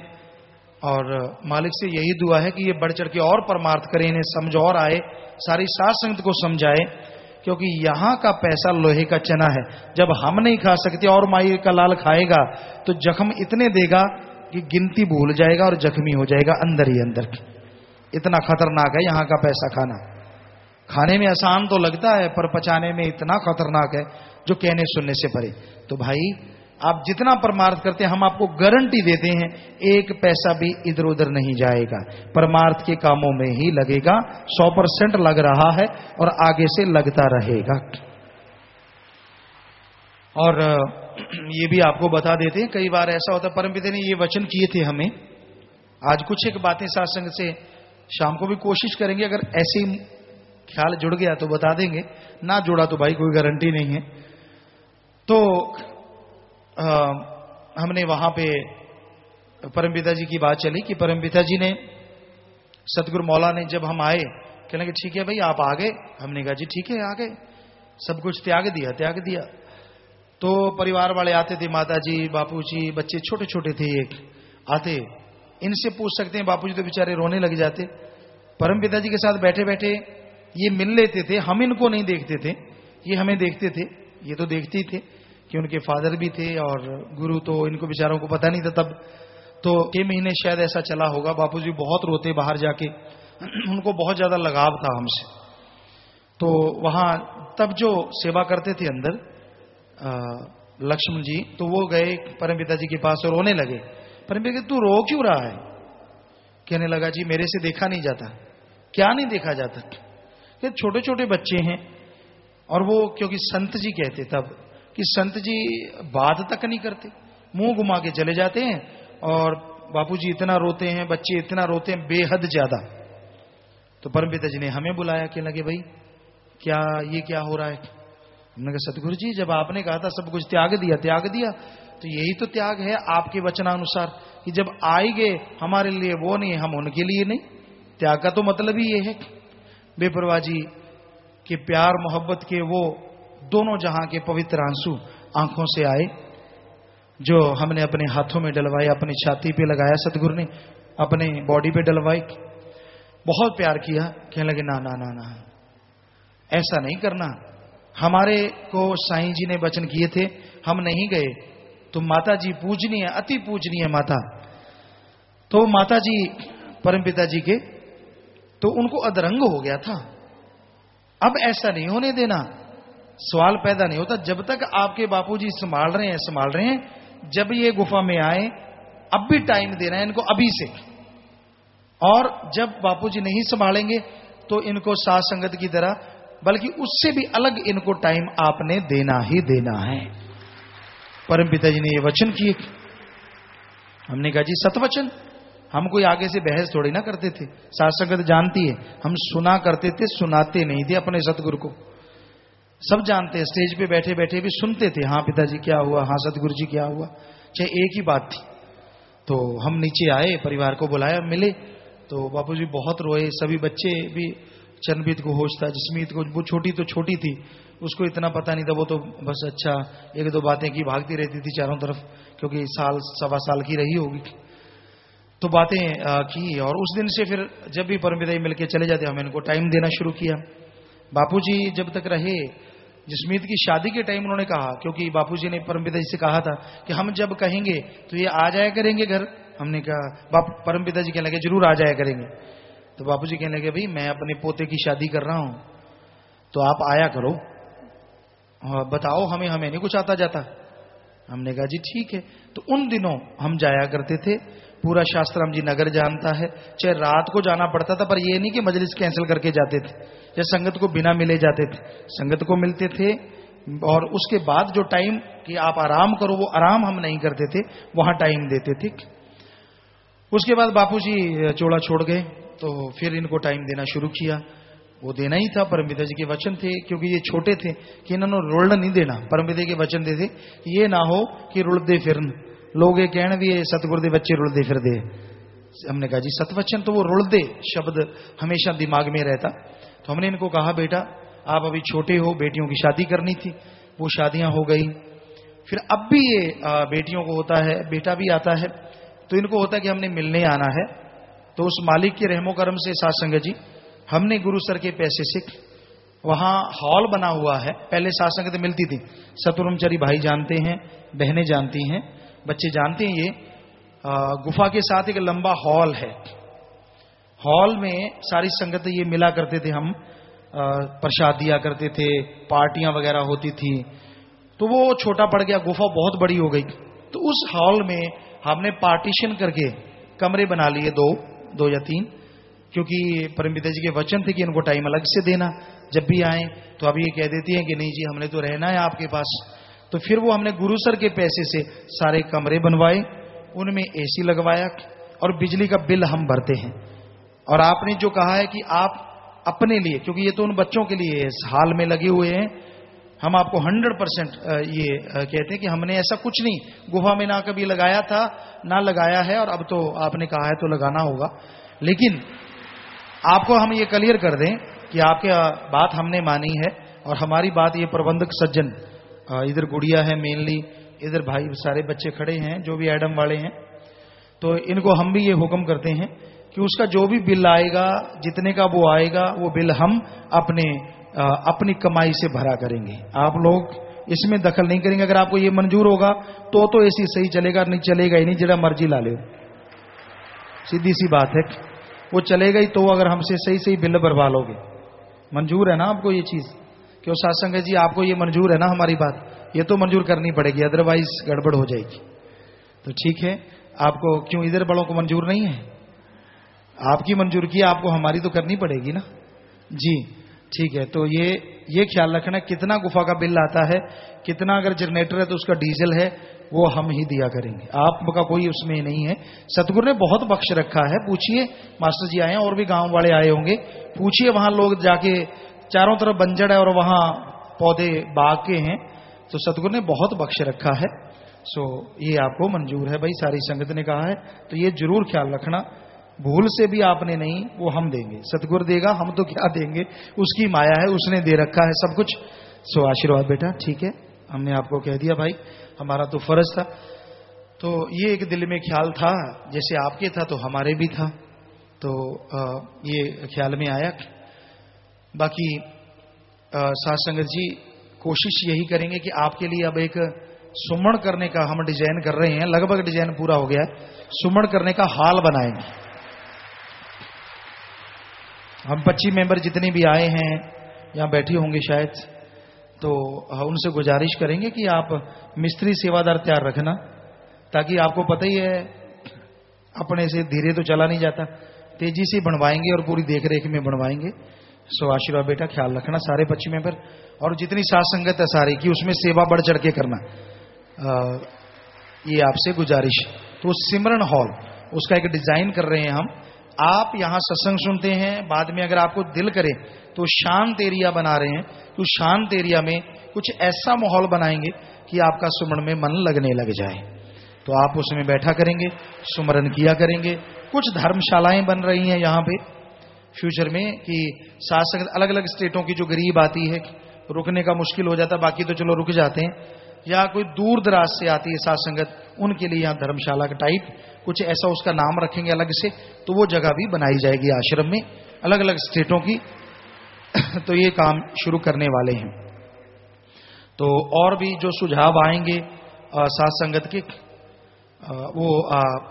[SPEAKER 4] और मालिक से यही दुआ है कि ये बढ़ चढ़ के और परमार्थ करें, इन्हें समझ और आए, सारी साध संगत को समझाए क्योंकि यहां का पैसा लोहे का चना है। जब हम नहीं खा सकते और माई का लाल खाएगा तो जख्म इतने देगा कि गिनती भूल जाएगा और जख्मी हो जाएगा अंदर ही अंदर। इतना खतरनाक है यहां का पैसा खाना। खाने में आसान तो लगता है पर पचाने में इतना खतरनाक है जो कहने सुनने से परे। तो भाई आप जितना परमार्थ करते हैं हम आपको गारंटी देते हैं एक पैसा भी इधर उधर नहीं जाएगा, परमार्थ के कामों में ही लगेगा। 100% लग रहा है और आगे से लगता रहेगा। और ये भी आपको बता देते हैं, कई बार ऐसा होता है, परमपिता ने ये वचन किए थे हमें। आज कुछ एक बातें सत्संग से शाम को भी कोशिश करेंगे, अगर ऐसे ही ख्याल जुड़ गया तो बता देंगे, ना जुड़ा तो भाई कोई गारंटी नहीं है। तो हमने वहां पे परमपिता जी की बात चली कि परमपिता जी ने, सतगुरु मौला ने, जब हम आए कहने लगे ठीक है भाई आप आ गए। हमने कहा जी ठीक है आ गए, सब कुछ त्याग दिया। तो परिवार वाले आते थे, माता जी, बापू जी, बच्चे छोटे छोटे थे, एक आते, इनसे पूछ सकते हैं। बापू जी तो बेचारे रोने लग जाते। परमपिता जी के साथ बैठे बैठे ये मिल लेते थे, हम इनको नहीं देखते थे, ये हमें देखते थे। ये तो देखते ही थे कि उनके फादर भी थे और गुरु, तो इनको बेचारों को पता नहीं था तब। तो 6 महीने शायद ऐसा चला होगा। बापूजी बहुत रोते बाहर जाके, उनको बहुत ज्यादा लगाव था हमसे। तो वहां तब जो सेवा करते थे अंदर लक्ष्मण जी, तो वो गए परमपिता जी के पास और रोने लगे। परमपिता जी तू रो क्यों रहा है? कहने लगा जी मेरे से देखा नहीं जाता। क्या नहीं देखा जाता? कि छोटे छोटे बच्चे हैं और वो, क्योंकि संत जी कहते तब कि संत जी बात तक नहीं करते, मुंह घुमा के चले जाते हैं। और बापूजी इतना रोते हैं, बच्चे इतना रोते हैं, बेहद ज्यादा। तो परमपिता जी ने हमें बुलाया, कहने लगे भाई क्या हो रहा है? हमने कहा सतगुरु जी जब आपने कहा था सब कुछ त्याग दिया, तो यही तो त्याग है आपके वचनानुसार कि जब आए गए हमारे लिए वो नहीं, हम उनके लिए नहीं। त्याग का तो मतलब ही ये है। बेपरवाह जी के प्यार मोहब्बत के वो दोनों जहां के पवित्र आंसू आंखों से आए, जो हमने अपने हाथों में डलवाए, अपनी छाती पे लगाया, सतगुरु ने अपने बॉडी पे डलवाए, बहुत प्यार किया। कहने लगे ना ना ना ना, ऐसा नहीं करना। हमारे को साईं जी ने वचन किए थे, हम नहीं गए तो माता जी पूजनीय, अति पूजनीय माता, तो माता जी परमपिता जी के, तो उनको अधरंग हो गया था। अब ऐसा नहीं होने देना। सवाल पैदा नहीं होता जब तक आपके बापूजी संभाल रहे हैं। जब ये गुफा में आए, अब भी टाइम देना है इनको अभी से। और जब बापूजी नहीं संभालेंगे तो इनको साथ संगत की तरह, बल्कि उससे भी अलग इनको टाइम आपने देना ही देना है। परमपिता जी ने ये वचन किए। हमने कहा जी सतवचन, हम कोई आगे से बहस थोड़ी ना करते थे। साथ संगत जानती है, हम सुना करते थे, सुनाते नहीं थे अपने सतगुरु को। सब जानते हैं, स्टेज पे बैठे बैठे भी सुनते थे, हाँ पिताजी क्या हुआ, हाँ सतगुरु जी क्या हुआ, चाहे एक ही बात थी। तो हम नीचे आए, परिवार को बुलाया, मिले, तो बापूजी बहुत रोए। सभी बच्चे भी, चरणबीत को होश था, जसमीत को, वो छोटी तो छोटी थी, उसको इतना पता नहीं था, वो तो बस अच्छा 1-2 बातें की, भागती रहती थी चारों तरफ, क्योंकि साल सवा साल की रही होगी। तो बातें की, और उस दिन से फिर जब भी परमपिता जी मिलके चले जाते हम इनको टाइम देना शुरू किया। बापूजी जब तक रहे, जसमीत की शादी के टाइम उन्होंने कहा, क्योंकि बापूजी ने परमपिता जी से कहा था कि हम जब कहेंगे तो ये आ जाया करेंगे घर। हमने कहा, परमपिता जी कहने लगे जरूर आ जाया करेंगे। तो बापूजी कहने लगे भाई मैं अपने पोते की शादी कर रहा हूं, तो आप आया करो, बताओ हमें नहीं कुछ आता जाता। हमने कहा जी ठीक है। तो उन दिनों हम जाया करते थे। पूरा शास्त्राम जी नगर जानता है, चाहे रात को जाना पड़ता था, पर ये नहीं कि मजलिस कैंसिल करके जाते थे या संगत को बिना मिले जाते थे। संगत को मिलते थे, और उसके बाद जो टाइम कि आप आराम करो, वो आराम हम नहीं करते थे, वहां टाइम देते थे। उसके बाद बापूजी चोला छोड़ गए, तो फिर इनको टाइम देना शुरू किया। वो देना ही था, परमपिता जी के वचन थे, क्योंकि ये छोटे थे कि इन्होंने रुल्ड नहीं देना। परमपिता के वचन दे थे, ये ना हो कि रुलदे फिरन लोग ये कहने भी सतगुरु दे बच्चे रुलदे फिर दे। हमने कहा जी सतवचन तो वो रुलदे शब्द हमेशा दिमाग में रहता। तो हमने इनको कहा बेटा आप अभी छोटे हो, बेटियों की शादी करनी थी, वो शादियां हो गई। फिर अब भी ये बेटियों को होता है, बेटा भी आता है, तो इनको होता है कि हमने मिलने आना है। तो उस मालिक के रहमो करम से साथ संगत जी, हमने गुरु सर के पैसे से वहां हॉल बना हुआ है। पहले साथ संगत मिलती थी, सतब्रह्मचारी भाई जानते हैं, बहनें जानती हैं, बच्चे जानते हैं। ये गुफा के साथ एक लंबा हॉल है। हॉल में सारी संगत ये मिला करते थे, हम प्रसाद दिया करते थे, पार्टियां वगैरह होती थी। तो वो छोटा पड़ गया, गुफा बहुत बड़ी हो गई। तो उस हॉल में हमने पार्टीशन करके कमरे बना लिए, दो या तीन, क्योंकि परमपिता जी के वचन थे कि इनको टाइम अलग से देना जब भी आए। तो अब ये कह देती हैं कि नहीं जी, हमने तो रहना है आपके पास। तो फिर वो हमने गुरु सर के पैसे से सारे कमरे बनवाए, उनमें एसी लगवाया और बिजली का बिल हम भरते हैं। और आपने जो कहा है कि आप अपने लिए, क्योंकि ये तो उन बच्चों के लिए इस हाल में लगे हुए हैं, हम आपको 100% ये कहते हैं कि हमने ऐसा कुछ नहीं गुफा में ना कभी लगाया था ना लगाया है, और अब तो आपने कहा है तो लगाना होगा। लेकिन आपको हम ये क्लियर कर दें कि आपकी बात हमने मानी है, और हमारी बात ये प्रबंधक सज्जन, इधर गुड़िया है मेनली, इधर भाई सारे बच्चे खड़े हैं जो भी एडम वाले हैं, तो इनको हम भी ये हुक्म करते हैं कि उसका जो भी बिल आएगा, जितने का वो आएगा, वो बिल हम अपनी कमाई से भरा करेंगे। आप लोग इसमें दखल नहीं करेंगे। अगर आपको ये मंजूर होगा तो ऐसी सही चलेगा, नहीं चलेगा ही नहीं, जरा मर्जी ला ले, सीधी सी बात है। वो चलेगा ही तो अगर हमसे सही बिल भरवा लोगे। मंजूर है ना आपको ये चीज? क्यों सत्संग जी, आपको ये मंजूर है ना हमारी बात? ये तो मंजूर करनी पड़ेगी, अदरवाइज गड़बड़ हो जाएगी। तो ठीक है, आपको क्यों इधर बड़ों को मंजूर नहीं है? आपकी मंजूर की, आपको हमारी तो करनी पड़ेगी ना जी। ठीक है, तो ये ख्याल रखना कितना गुफा का बिल आता है, कितना अगर जनरेटर है तो उसका डीजल है, वो हम ही दिया करेंगे, आपका कोई उसमें नहीं है। सतगुरु ने बहुत बख्श रखा है। पूछिए, मास्टर जी आए हैं और भी गांव वाले आए होंगे, पूछिए वहां लोग जाके, चारों तरफ बंजड़ है और वहां पौधे बाग के हैं, तो सतगुरु ने बहुत बख्श रखा है। सो ये आपको मंजूर है भाई, सारी संगत ने कहा है, तो ये जरूर ख्याल रखना। भूल से भी आपने नहीं, वो हम देंगे, सतगुरु देगा, हम तो क्या देंगे, उसकी माया है, उसने दे रखा है सब कुछ। सो आशीर्वाद बेटा, ठीक है, हमने आपको कह दिया भाई, हमारा तो फर्ज था। तो ये एक दिल में ख्याल था, जैसे आपके था तो हमारे भी था, तो ये ख्याल में आया। बाकी साथ संगत जी कोशिश यही करेंगे कि आपके लिए अब एक सुमन करने का हम डिजाइन कर रहे हैं, लगभग डिजाइन पूरा हो गया है, सुमन करने का हाल बनाएंगे। हम 25 मेंबर जितने भी आए हैं, यहां बैठे होंगे शायद, तो उनसे गुजारिश करेंगे कि आप मिस्त्री सेवादार तैयार रखना, ताकि आपको पता ही है अपने से धीरे तो चला नहीं जाता, तेजी से बनवाएंगे और पूरी देखरेख में बनवाएंगे। सो आशीर्वाद बेटा, ख्याल रखना सारे 25 मेंबर, और जितनी साथ संगत है सारी की, उसमें सेवा बढ़ चढ़ के करना, ये आपसे गुजारिश। तो सिमरन हॉल, उसका एक डिजाइन कर रहे हैं हम। आप यहां सत्संग सुनते हैं, बाद में अगर आपको दिल करे तो शांत एरिया बना रहे हैं, तो शांत एरिया में कुछ ऐसा माहौल बनाएंगे कि आपका सुमरन में मन लगने लग जाए। तो आप उसमें बैठा करेंगे, सुमरन किया करेंगे। कुछ धर्मशालाएं बन रही हैं यहाँ पे फ्यूचर में, कि साथ संगत अलग अलग स्टेटों की जो गरीब आती है, रुकने का मुश्किल हो जाता, बाकी तो चलो रुक जाते हैं, या कोई दूर दराज से आती है साथ संगत, उनके लिए यहाँ धर्मशाला का टाइप कुछ ऐसा, उसका नाम रखेंगे अलग से, तो वो जगह भी बनाई जाएगी आश्रम में, अलग अलग स्टेटों की। तो ये काम शुरू करने वाले हैं। तो और भी जो सुझाव आएंगे साथ संगत के, वो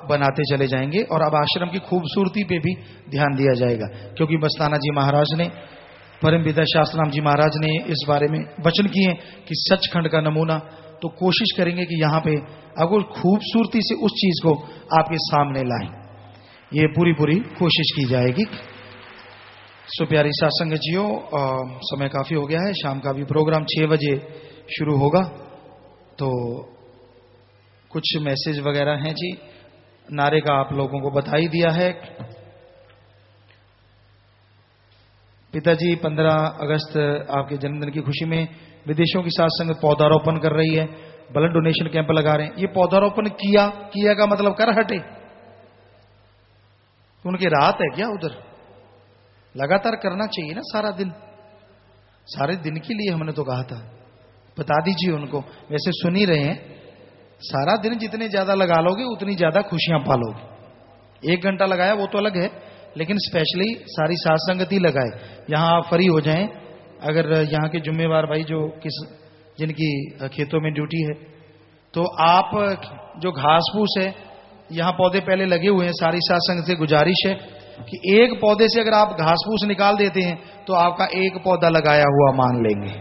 [SPEAKER 4] बनाते चले जाएंगे। और अब आश्रम की खूबसूरती पे भी ध्यान दिया जाएगा, क्योंकि मस्ताना जी महाराज ने, परमपिता शास्त्राम जी महाराज ने इस बारे में वचन किए कि सचखंड का नमूना, तो कोशिश करेंगे कि यहाँ पे अगर खूबसूरती से उस चीज को आपके सामने लाएं, ये पूरी कोशिश की जाएगी। सो प्यारी सत्संग जियो, समय काफी हो गया है, शाम का भी प्रोग्राम 6 बजे शुरू होगा। तो कुछ मैसेज वगैरह हैं जी, नारे का आप लोगों को बता ही दिया है। पिताजी 15 अगस्त आपके जन्मदिन की खुशी में विदेशों की साथ संगत पौधारोपण कर रही है, ब्लड डोनेशन कैंप लगा रहे हैं। ये पौधारोपण किया का मतलब कर हटे, उनकी रात है क्या उधर? लगातार करना चाहिए ना, सारा दिन, सारे दिन के लिए हमने तो कहा था, बता दीजिए उनको। वैसे सुन ही रहे हैं, सारा दिन जितने ज्यादा लगा लोगे उतनी ज्यादा खुशियां पालोगे। 1 घंटा लगाया वो तो अलग है, लेकिन स्पेशली सारी साथ संगत ही लगाए। यहां आप फ्री हो जाएं, अगर यहाँ के जिम्मेवार भाई जो जिनकी खेतों में ड्यूटी है, तो आप जो घास फूस है, यहाँ पौधे पहले लगे हुए हैं, सारी साथ संगत से गुजारिश है कि एक पौधे से अगर आप घास फूस निकाल देते हैं तो आपका एक पौधा लगाया हुआ मान लेंगे।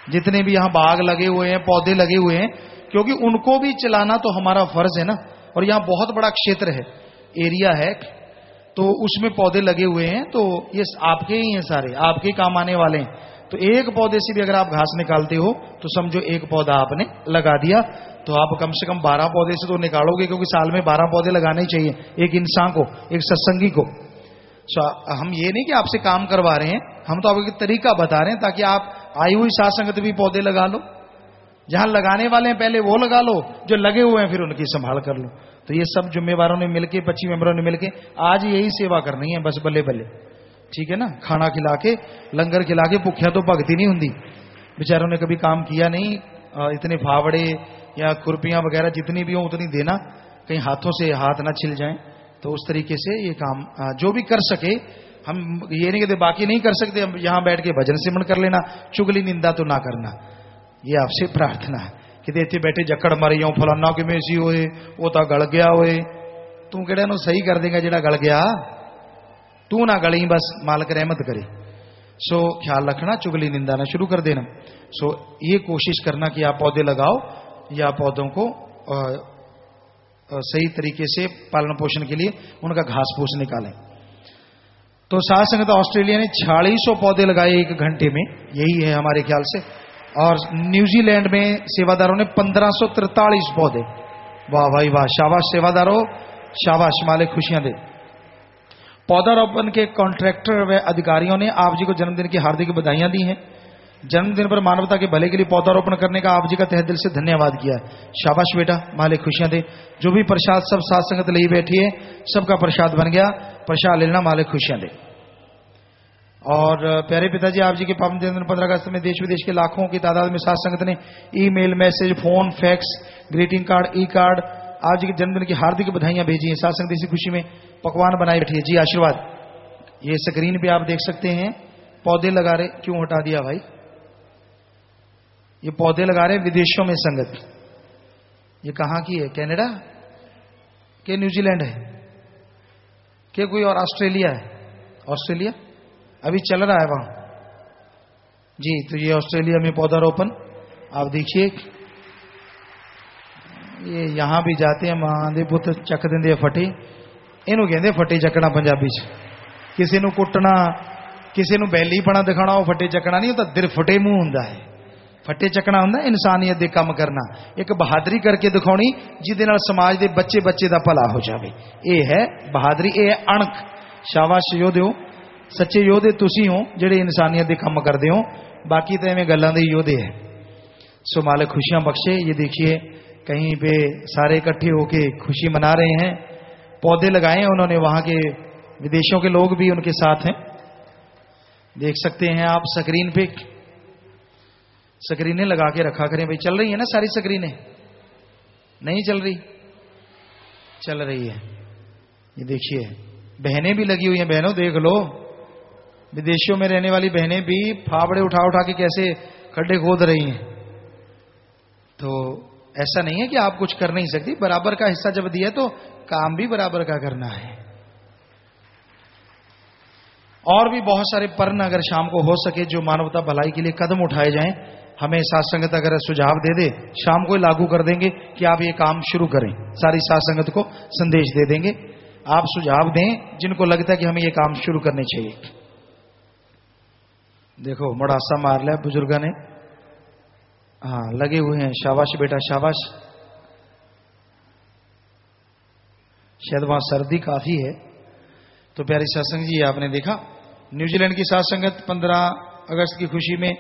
[SPEAKER 4] जितने भी यहाँ बाग लगे हुए हैं, पौधे लगे हुए हैं, क्योंकि उनको भी चलाना तो हमारा फर्ज है ना। और यहाँ बहुत बड़ा क्षेत्र है, एरिया है, तो उसमें पौधे लगे हुए हैं, तो ये आपके ही हैं, सारे आपके काम आने वाले हैं। तो एक पौधे से भी अगर आप घास निकालते हो तो समझो एक पौधा आपने लगा दिया। तो आप कम से कम 12 पौधे से तो निकालोगे, क्योंकि साल में 12 पौधे लगाने ही चाहिए एक इंसान को, एक सत्संगी को। हम ये नहीं कि आपसे काम करवा रहे हैं, हम तो आपको तरीका बता रहे हैं ताकि आप आई हुई साथ संगत भी पौधे लगा लो। जहां लगाने वाले हैं पहले वो लगा लो, जो लगे हुए हैं फिर उनकी संभाल कर लो। तो ये सब जिम्मेवारों ने मिलकर, 25 मेंबरों ने मिलकर आज यही सेवा करनी है बस, बल्ले बल्ले, ठीक है ना। खाना खिला के, लंगर खिला के, भुखिया तो भगती नहीं होंगी। बेचारों ने कभी काम किया नहीं, इतने फावड़े या खुरपियां वगैरह जितनी भी हो उतनी देना, कहीं हाथों से हाथ ना छिल जाएं। तो उस तरीके से ये काम जो भी कर सके, हम ये नहीं कहते बाकी नहीं कर सकते, हम यहां बैठ के भजन सिमरन कर लेना, चुगली निंदा तो ना करना। ये आपसे प्रार्थना है कि इतने बैठे जकड़ मारी जाऊं, फलाना कि मेसी होए, वो तो गल गया होए। तू केड़ा नु सही कर देगा जेड़ा गल गया, तू ना गली, बस मालिक रहमत करे। सो ख्याल रखना, चुगली निंदा ना शुरू कर देना। सो ये कोशिश करना कि आप पौधे लगाओ या पौधों को सही तरीके से पालन पोषण के लिए उनका घास फूस निकालें। तो साथ संगत ऑस्ट्रेलिया ने 4600 पौधे लगाए 1 घंटे में, यही है हमारे ख्याल से। और न्यूजीलैंड में सेवादारों ने 1543 पौधे। वाह भाई वाह, शाबाश सेवादारों, शाबाश, मालिक खुशियां दे। पौधारोपण के कॉन्ट्रैक्टर व अधिकारियों ने आप जी को जन्मदिन की हार्दिक बधाइयां दी हैं। जन्मदिन पर मानवता के भले के लिए पौधारोपण करने का आप जी का तहे दिल से धन्यवाद किया है। शाबाश बेटा, मालिक खुशियां दे। जो भी प्रसाद सब साथ संगत ले बैठी है, सबका प्रसाद बन गया, प्रसाद लेना, मालिक खुशियां दे। और प्यारे पिताजी, आप जी के पावन जन्मदिन 15 अगस्त में देश विदेश के लाखों की तादाद में साथ संगत ने email, message, phone, fax, greeting card, e card आप जी के जन्मदिन की हार्दिक बधाइयां भेजी हैं। साथ संगत इसी खुशी में पकवान बनाए बैठी है। जी आशीर्वाद। ये स्क्रीन पे आप देख सकते हैं, पौधे लगा रहे, क्यों हटा दिया भाई? ये पौधे लगा रहे विदेशों में संगत। ये कहां की है? कनाडा के न्यूजीलैंड है के कोई और ऑस्ट्रेलिया है? ऑस्ट्रेलिया अभी चल रहा है वहां जी। तो ये ऑस्ट्रेलिया में पौधारोपण आप देखिए, ये यहां भी जाते हैं, महादेव पुत्र चक देंगे फटे, इनू कहते फटे चकना पंजाबी च। किसी नू कुटना, किसी नू बैलीपना दिखाना, वो फटे चकना नहीं होता, दिल फटे मुंह हुंदा है। फटे चकना हुंदा इंसानियत दे काम करना, एक बहादरी करके दिखानी जिहदे नाल समाज दे बच्चे बच्चे दा भला हो जावे। ये है बहादरी, ये है अणख। शाबाश योधे, सच्चे योधे तुसी हो जेड़े इंसानियत दे काम करदे हो, बाकी तो एवें गल्लां दे योधे है। सो मालिक खुशियां बख्शे। ये देखिए कहीं पे सारे इकट्ठे होके खुशी मना रहे हैं, पौधे लगाए हैं उन्होंने, वहां के विदेशों के लोग भी उनके साथ हैं। देख सकते हैं आप स्क्रीन पे, स्क्रीनें लगा के रखा करें भाई। चल रही है ना सारी स्क्रीनें? नहीं चल रही? चल रही है। ये देखिए बहनें भी लगी हुई हैं, बहनों देख लो, विदेशों में रहने वाली बहनें भी फावड़े उठा उठा के कैसे खड्डे खोद रही हैं। तो ऐसा नहीं है कि आप कुछ कर नहीं सकती, बराबर का हिस्सा जब दिया तो काम भी बराबर का करना है। और भी बहुत सारे पर्न अगर शाम को हो सके जो मानवता भलाई के लिए कदम उठाए जाएं, हमें साथ संगत अगर सुझाव दे दे, शाम को लागू कर देंगे कि आप ये काम शुरू करें। सारी साथ संगत को संदेश दे देंगे, आप सुझाव दें जिनको लगता है कि हमें ये काम शुरू करने चाहिए। देखो मड़ासा मार लिया बुजुर्गा ने, हाँ लगे हुए हैं। शाबाश बेटा शाबाश। शायद वहां सर्दी काफी है। तो प्यारी सत्संग जी, आपने देखा न्यूजीलैंड की साथ संगत 15 अगस्त की खुशी में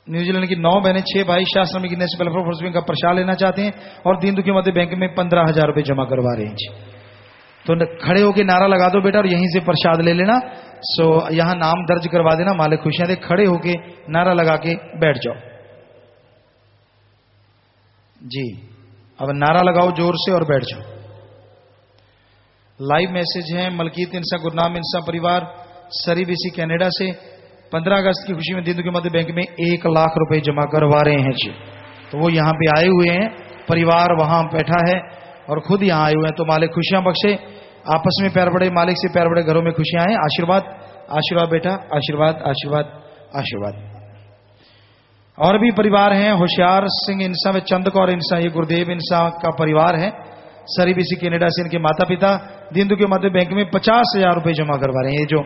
[SPEAKER 4] न्यूजीलैंड की 9 बहनें 6 भाई शास्त्र गिनेस वेलफेयर फोर्स का प्रसाद लेना चाहते हैं और दीन दुखी मध्य बैंक में 15,000 रुपए जमा करवा रहे हैं जी। तो खड़े होके नारा लगा दो बेटा और यहीं से प्रसाद ले लेना। सो यहां नाम दर्ज करवा देना, मालिक खुशियां दे। खड़े होके नारा लगा के बैठ जाओ जी। अब नारा लगाओ जोर से और बैठ जाओ। लाइव मैसेज है, मलकीत इंसा, गुरनाम इंसा परिवार, सरीबीसी कनाडा से 15 अगस्त की खुशी में दीन दुखी मध्य बैंक में 1 लाख रुपए जमा करवा रहे हैं जी। तो वो यहाँ पे आए हुए हैं, परिवार वहां बैठा है और खुद यहाँ आए हुए हैं। तो मालिक खुशियां बख्शे, आपस में प्यार बढ़े, मालिक से प्यार बढ़े, घरों में खुशियां आए। आशीर्वाद आशीर्वाद बेटा, आशीर्वाद आशीर्वाद आशीर्वाद। और भी परिवार हैं, होशियार सिंह इंसा व चंद कौर इंसा, ये गुरुदेव इंसा का परिवार है। सरीबीसी कनाडा से इनके माता पिता दीन दुखी मध्य बैंक में 50,000 रुपए जमा करवा रहे हैं। ये जो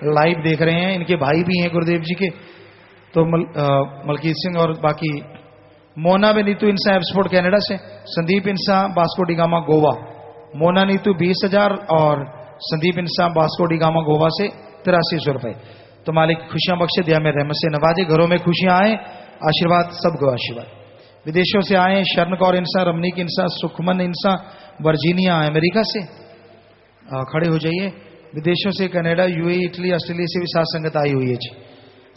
[SPEAKER 4] लाइव देख रहे हैं इनके भाई भी हैं गुरुदेव जी के, तो मलकीत सिंह और बाकी मोना व नीतू इंसा एब्सपोर्ट कनाडा से, संदीप इंसा बास्को डिगामा गोवा, मोना नीतू 20,000 और संदीप इंसा बास्को डिगामा गोवा से 8300 रुपए। तो मालिक खुशियां बख्शे, दिया में रहमत से नवाजे, घरों में खुशियां आए, आशीर्वाद सबको आशीर्वाद। विदेशों से आए शरण कौर इंसा, रमनीक इंसा, सुखमन इंसा वर्जीनिया अमेरिका से, खड़े हो जाइए। विदेशों से कनाडा, यूएई, इटली, ऑस्ट्रेलिया से भी साथ संगत आई हुई है जी।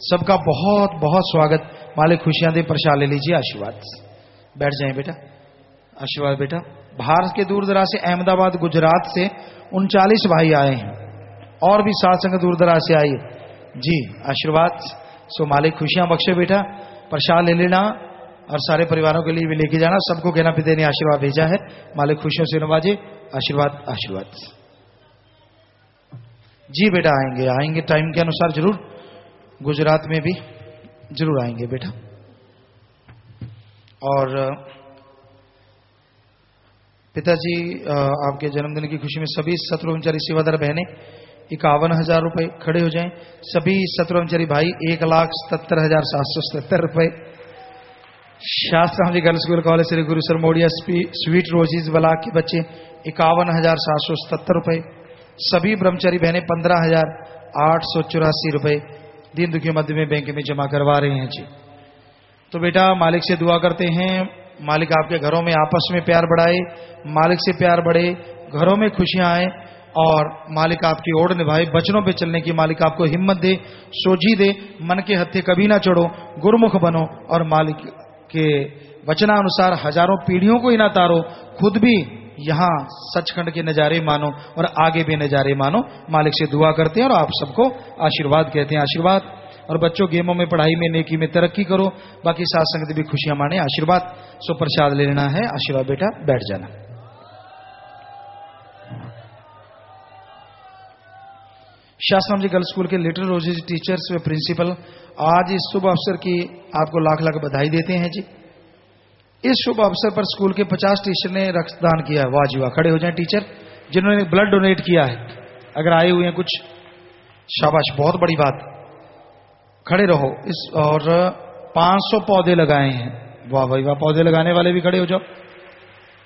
[SPEAKER 4] सबका बहुत बहुत स्वागत। मालिक खुशियां दे, प्रसाद ले लीजिए, आशीर्वाद। बैठ जाएं बेटा, आशीर्वाद बेटा। भारत के दूर दराज से, अहमदाबाद गुजरात से 39 भाई आए हैं और भी साथ संगत दूर दराज से आई जी, आशीर्वाद। सो मालिक खुशियां बख्शे बेटा, प्रसाद ले लेना और सारे परिवारों के लिए भी लेके जाना। सबको कहना पिता ने आशीर्वाद भेजा है, मालिक खुशियों से नवाजे, आशीर्वाद आशीर्वाद जी। बेटा आएंगे आएंगे टाइम के अनुसार जरूर, गुजरात में भी जरूर आएंगे बेटा। और पिताजी आपके जन्मदिन की खुशी में सभी सत्रवंचारी सेवादार बहनें 51,000 रुपए, खड़े हो जाएं। सभी सत्रवंचारी भाई 1,77,777 रुपए। शास्त्राम जी गर्ल्स स्कूल कॉलेज श्री गुरु सर मोडिया स्वीट रोजीज ब्लॉक के बच्चे 51,777 रुपए। सभी ब्रह्मचारी बहनें 15,884 रुपए दीन दुखी मध्य में बैंक में जमा करवा रहे हैं जी। तो बेटा मालिक से दुआ करते हैं, मालिक आपके घरों में आपस में प्यार बढ़ाए, मालिक से प्यार बढ़े, घरों में खुशियां आए और मालिक आपकी ओर निभाए, वचनों पे चलने की मालिक आपको हिम्मत दे, सोझी दे, मन के हत्थे कभी ना चढ़ो, गुरुमुख बनो और मालिक के वचनानुसार हजारों पीढ़ियों को ही ना तारो, खुद भी यहाँ सचखंड के नजारे मानो और आगे भी नजारे मानो। मालिक से दुआ करते हैं और आप सबको आशीर्वाद कहते हैं, आशीर्वाद। और बच्चों गेमों में, पढ़ाई में, नेकी में तरक्की करो, बाकी साथ संगत भी खुशियां माने, आशीर्वाद। सो प्रसाद ले लेना है, आशीर्वाद बेटा, बैठ जाना। शास्त्राम जी गर्ल्स स्कूल के लिटिल रोजेज टीचर्स व प्रिंसिपल आज इस शुभ अवसर की आपको लाख लाख बधाई देते हैं जी। इस शुभ अवसर पर स्कूल के 50 टीचर ने रक्तदान किया है। वाह जी वाह, खड़े हो जाएं टीचर जिन्होंने ब्लड डोनेट किया है। अगर आए हुए हैं कुछ, शाबाश, बहुत बड़ी बात, खड़े रहो। इस और 500 पौधे लगाए हैं। वाह भाई वाह, पौधे लगाने वाले भी खड़े हो जाओ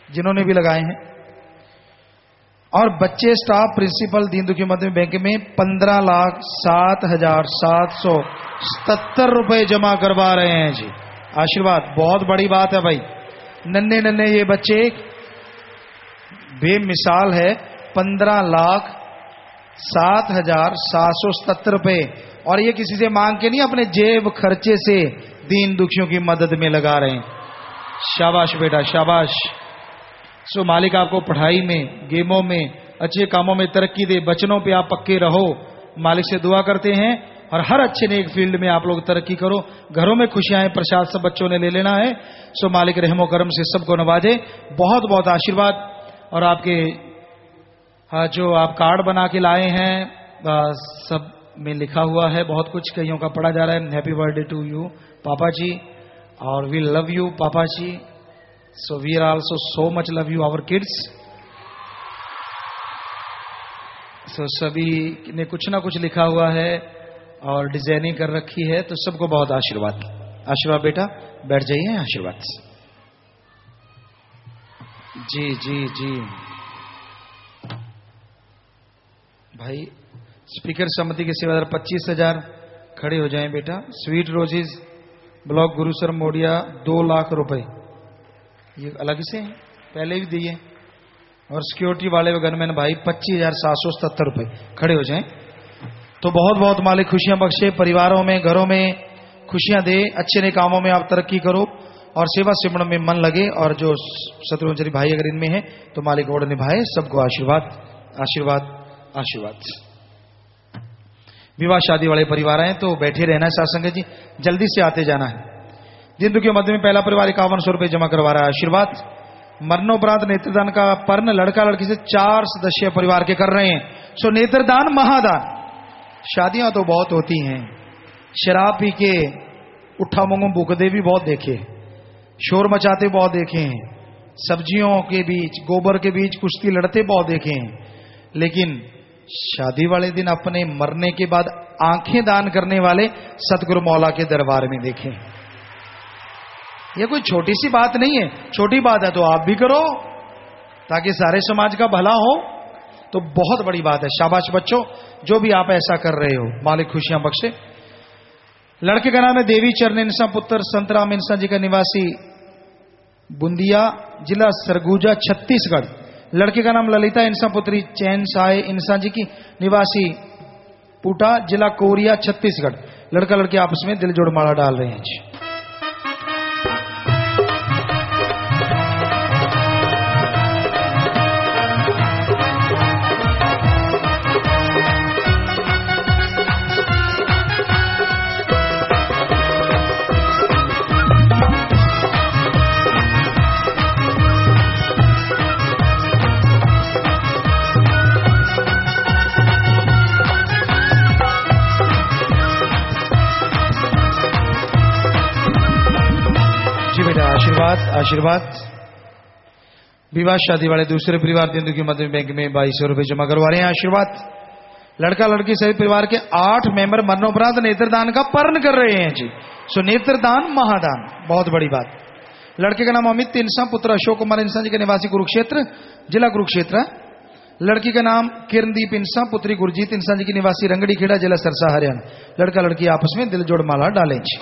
[SPEAKER 4] जिन्होंने भी लगाए हैं। और बच्चे, स्टाफ, प्रिंसिपल दीन दुखी मध्य बैंक में 15,07,777 रुपए जमा करवा रहे हैं जी, आशीर्वाद। बहुत बड़ी बात है भाई, नन्हे नन्हे ये बच्चे बेमिसाल है। 15,07,777 रुपए, और ये किसी से मांग के नहीं, अपने जेब खर्चे से दीन दुखियों की मदद में लगा रहे हैं। शाबाश बेटा, शाबाश। सो मालिक आपको पढ़ाई में, गेमों में, अच्छे कामों में तरक्की दे, वचनों पे आप पक्के रहो। मालिक से दुआ करते हैं और हर अच्छे नेक फील्ड में आप लोग तरक्की करो, घरों में खुशियां आए। प्रसाद सब बच्चों ने ले लेना है। सो मालिक रहमो करम से सबको नवाजे, बहुत बहुत आशीर्वाद। और आपके जो आप कार्ड बना के लाए हैं, सब में लिखा हुआ है बहुत कुछ, कईयों का पढ़ा जा रहा है। हैप्पी बर्थडे टू यू पापा जी, और वी लव यू पापा जी। So we are also so much love you our kids. So सभी ने कुछ ना कुछ लिखा हुआ है और डिजाइनिंग कर रखी है, तो सबको बहुत आशीर्वाद। आशीर्वाद बेटा, बैठ जाइए, आशीर्वाद जी जी जी। भाई स्पीकर समिति के सेवादार 25,000, खड़े हो जाएं बेटा। Sweet roses block Gurusar Modiya 2 lakh रुपए, ये अलग से पहले भी दिए। और सिक्योरिटी वाले व गनमैन भाई 25,777 रुपए, खड़े हो जाएं। तो बहुत बहुत मालिक खुशियां बख्शे, परिवारों में, घरों में खुशियां दे, अच्छे नए कामों में आप तरक्की करो और सेवा सिमरण में मन लगे। और जो शत्रुंजलि भाई अगर इनमें है तो मालिक और निभाए, सबको आशीर्वाद आशीर्वाद आशीर्वाद। विवाह शादी वाले परिवार आए तो बैठे रहना है सासंगत जी, जल्दी से आते जाना है। दिन के मध्य में पहला परिवार 5100 रुपये जमा करवा रहा है। आशीर्वाद मरणोपरांत नेत्रदान का पर्ण लड़का लड़की से 4 सदस्य परिवार के कर रहे हैं। सो नेत्रदान महादान। शादियां तो बहुत होती हैं, शराब पी के उठा मुंगू बुकदे भी बहुत देखे, शोर मचाते बहुत देखे हैं, सब्जियों के बीच गोबर के बीच कुश्ती लड़ते बहुत देखे हैं, लेकिन शादी वाले दिन अपने मरने के बाद आंखें दान करने वाले सतगुरु मौला के दरबार में देखे। यह कोई छोटी सी बात नहीं है, छोटी बात है तो आप भी करो ताकि सारे समाज का भला हो, तो बहुत बड़ी बात है। शाबाश बच्चों, जो भी आप ऐसा कर रहे हो, मालिक खुशियां बख्शे। लड़के का नाम है देवी चरण इंसा पुत्र संतराम इंसा जी का, निवासी बुंदिया, जिला सरगुजा, छत्तीसगढ़। लड़के का नाम ललिता इंसा पुत्री चैन साय इंसा जी की, निवासी पूटा, जिला कोरिया, छत्तीसगढ़। लड़का लड़की आपस में दिल जोड़ माला डाल रहे हैं जी। आशीर्वाद आशीर्वाद। विवाह शादी वाले दूसरे परिवार दिन की मध्य बैंक में 2200 रुपये जमा करवा रहे हैं। आशीर्वाद लड़का लड़की सहित परिवार के 8 मेंबर मरणोपरांत नेत्रदान का पर्ण कर रहे हैं जी। सो नेत्रदान महादान, बहुत बड़ी बात। लड़के का नाम अमित इंसा पुत्र अशोक कुमार इंसा जी के, निवासी कुरुक्षेत्र, जिला कुरुक्षेत्र। लड़की का नाम किरणदीप इंसा पुत्री गुरजीत इंसा जी की, निवासी रंगड़ी खेड़ा, जिला सरसा, हरियाणा। लड़का लड़की आपस में दिल जोड़ माला डालें जी।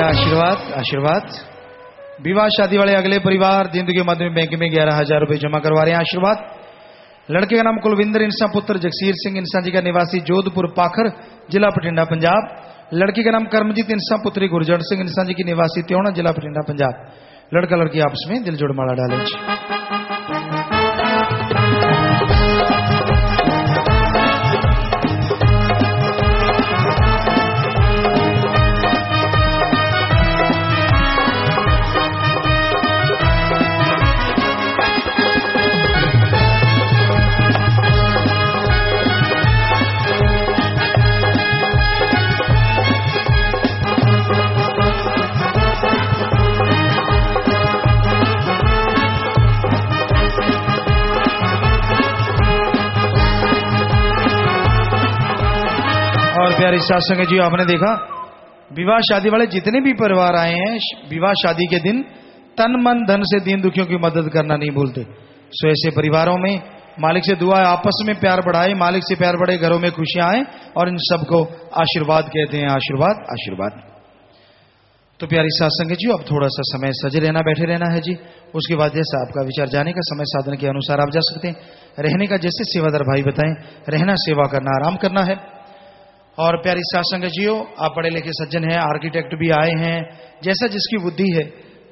[SPEAKER 4] आशीर्वाद आशीर्वाद। विवाह शादी वाले अगले परिवार दिन के मध्य में बैंक में 11,000 रुपये जमा करवा रहे हैं। आशीर्वाद लड़के का नाम कुलविंदर इंसा पुत्र जगसीर सिंह इंसा जी का, निवासी जोधपुर पाखर, जिला बठिंडा, पंजाब। लड़की का नाम कर्मजीत इंसा पुत्री गुरजन सिंह इंसा जी की, निवासी त्योणा, जिला बठिंडा, पंजाब। लड़का लड़की आपस में दिल जोड़ माला डालें। और प्यारे सासंग जी, आपने देखा विवाह शादी वाले जितने भी परिवार आए हैं, विवाह शादी के दिन तन मन धन से दीन दुखियों की मदद करना नहीं भूलते। सो ऐसे परिवारों में मालिक से दुआ है आपस में प्यार बढ़ाए, मालिक से प्यार बढ़े, घरों में खुशियां आए, और इन सबको आशीर्वाद कहते हैं। आशीर्वाद आशीर्वाद। तो प्यारी सासंग जी, अब थोड़ा सा समय सजे रहना, बैठे रहना है जी। उसके बाद जैसा आपका विचार, जाने का समय साधन के अनुसार आप जा सकते हैं। रहने का जैसे सेवादार भाई बताएं, रहना, सेवा करना, आराम करना है। और प्यारी सासंग जियो, आप पढ़े लिखे सज्जन हैं, आर्किटेक्ट भी आए हैं, जैसा जिसकी बुद्धि है,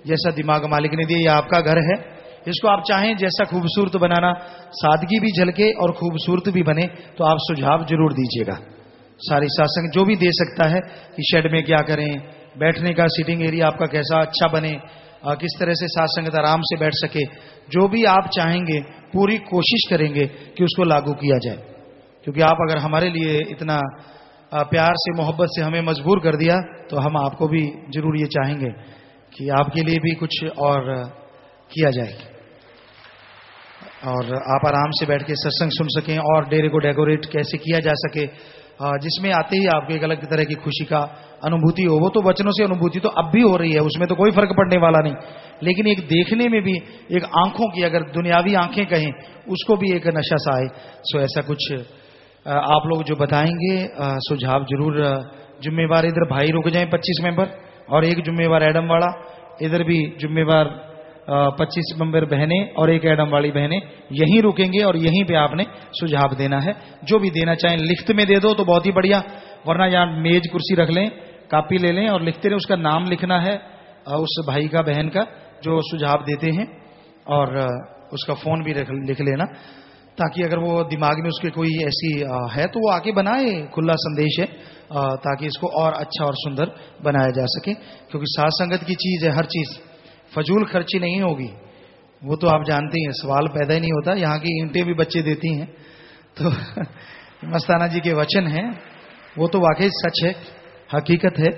[SPEAKER 4] जैसा दिमाग मालिक ने दिया, ये आपका घर है, इसको आप चाहें जैसा खूबसूरत बनाना, सादगी भी झलके और खूबसूरत भी बने, तो आप सुझाव जरूर दीजिएगा। सारी सासंग जो भी दे सकता है कि शेड में क्या करें, बैठने का सीटिंग एरिया आपका कैसा अच्छा बने, किस तरह से सासंगत आराम से बैठ सके, जो भी आप चाहेंगे पूरी कोशिश करेंगे कि उसको लागू किया जाए। क्योंकि आप अगर हमारे लिए इतना प्यार से, मोहब्बत से हमें मजबूर कर दिया, तो हम आपको भी जरूर ये चाहेंगे कि आपके लिए भी कुछ और किया जाए। और आप आराम से बैठ के सत्संग सुन सकें और डेरे को डेकोरेट कैसे किया जा सके, जिसमें आते ही आपको एक अलग तरह की खुशी का अनुभूति हो। वो तो वचनों से अनुभूति तो अब भी हो रही है, उसमें तो कोई फर्क पड़ने वाला नहीं, लेकिन एक देखने में भी एक आंखों की, अगर दुनियावी आंखें कहें, उसको भी एक नशा सा आए। सो ऐसा कुछ आप लोग जो बताएंगे सुझाव जरूर। जिम्मेवार इधर भाई रुक जाएं 25 मेंबर, और एक जिम्मेवार एडम वाला, इधर भी जिम्मेवार 25 मेंबर बहनें और एक एडम वाली बहनें यहीं रुकेंगे और यहीं पे आपने सुझाव देना है। जो भी देना चाहें लिखत में दे दो तो बहुत ही बढ़िया, वरना यहाँ मेज कुर्सी रख लें, कापी ले लें और लिखते रहे। उसका नाम लिखना है उस भाई का, बहन का जो सुझाव देते हैं, और उसका फोन भी लिख लेना, ताकि अगर वो दिमाग में उसके कोई ऐसी है तो वो आके बनाए। खुला संदेश है, ताकि इसको और अच्छा और सुंदर बनाया जा सके। क्योंकि साथ संगत की चीज है, हर चीज फजूल खर्ची नहीं होगी, वो तो आप जानते हैं, सवाल पैदा ही नहीं होता। यहाँ की ईंटें भी बच्चे देती हैं, तो मस्ताना जी के वचन हैं, वो तो वाकई सच है, हकीकत है।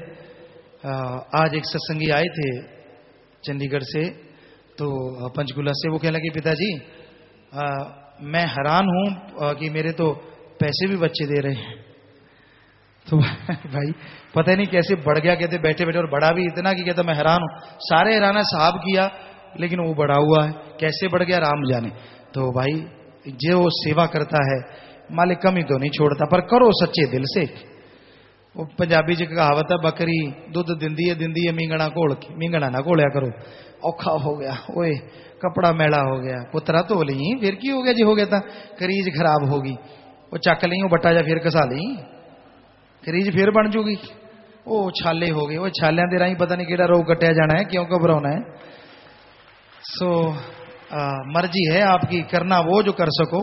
[SPEAKER 4] आज एक सत्संगी आए थे चंडीगढ़ से, तो पंचकुला से, वो कहने लगे पिताजी मैं हैरान हूं कि मेरे तो पैसे भी बच्चे दे रहे हैं। तो भाई पता नहीं कैसे बढ़ गया, कहते बैठे बैठे, और बड़ा भी इतना कि कहता मैं हैरान हूं, सारे हैराना साहब किया लेकिन वो बढ़ा हुआ है, कैसे बढ़ गया राम जाने। तो भाई जो सेवा करता है मालिक कमी तो नहीं छोड़ता, पर करो सच्चे दिल से। वो पंजाबी जी कहावत है, बकरी दुध दिंदी है मींगना घोल के, मींगना ना घोलिया करो, औखा हो गया, ओए कपड़ा मैला हो गया, पुत्रा तो ली फिर की हो गया जी, हो गया था करीज खराब होगी, वो चक ली, वो बट्टा जा फिर कसा ली, करीज फिर बन जूगी, वो छाले हो गए, वो छालियां दे राही पता नहीं केड़ा रोग कटिया जाना है, क्यों घबराना है। सो मर्जी है आपकी, करना वो जो कर सको।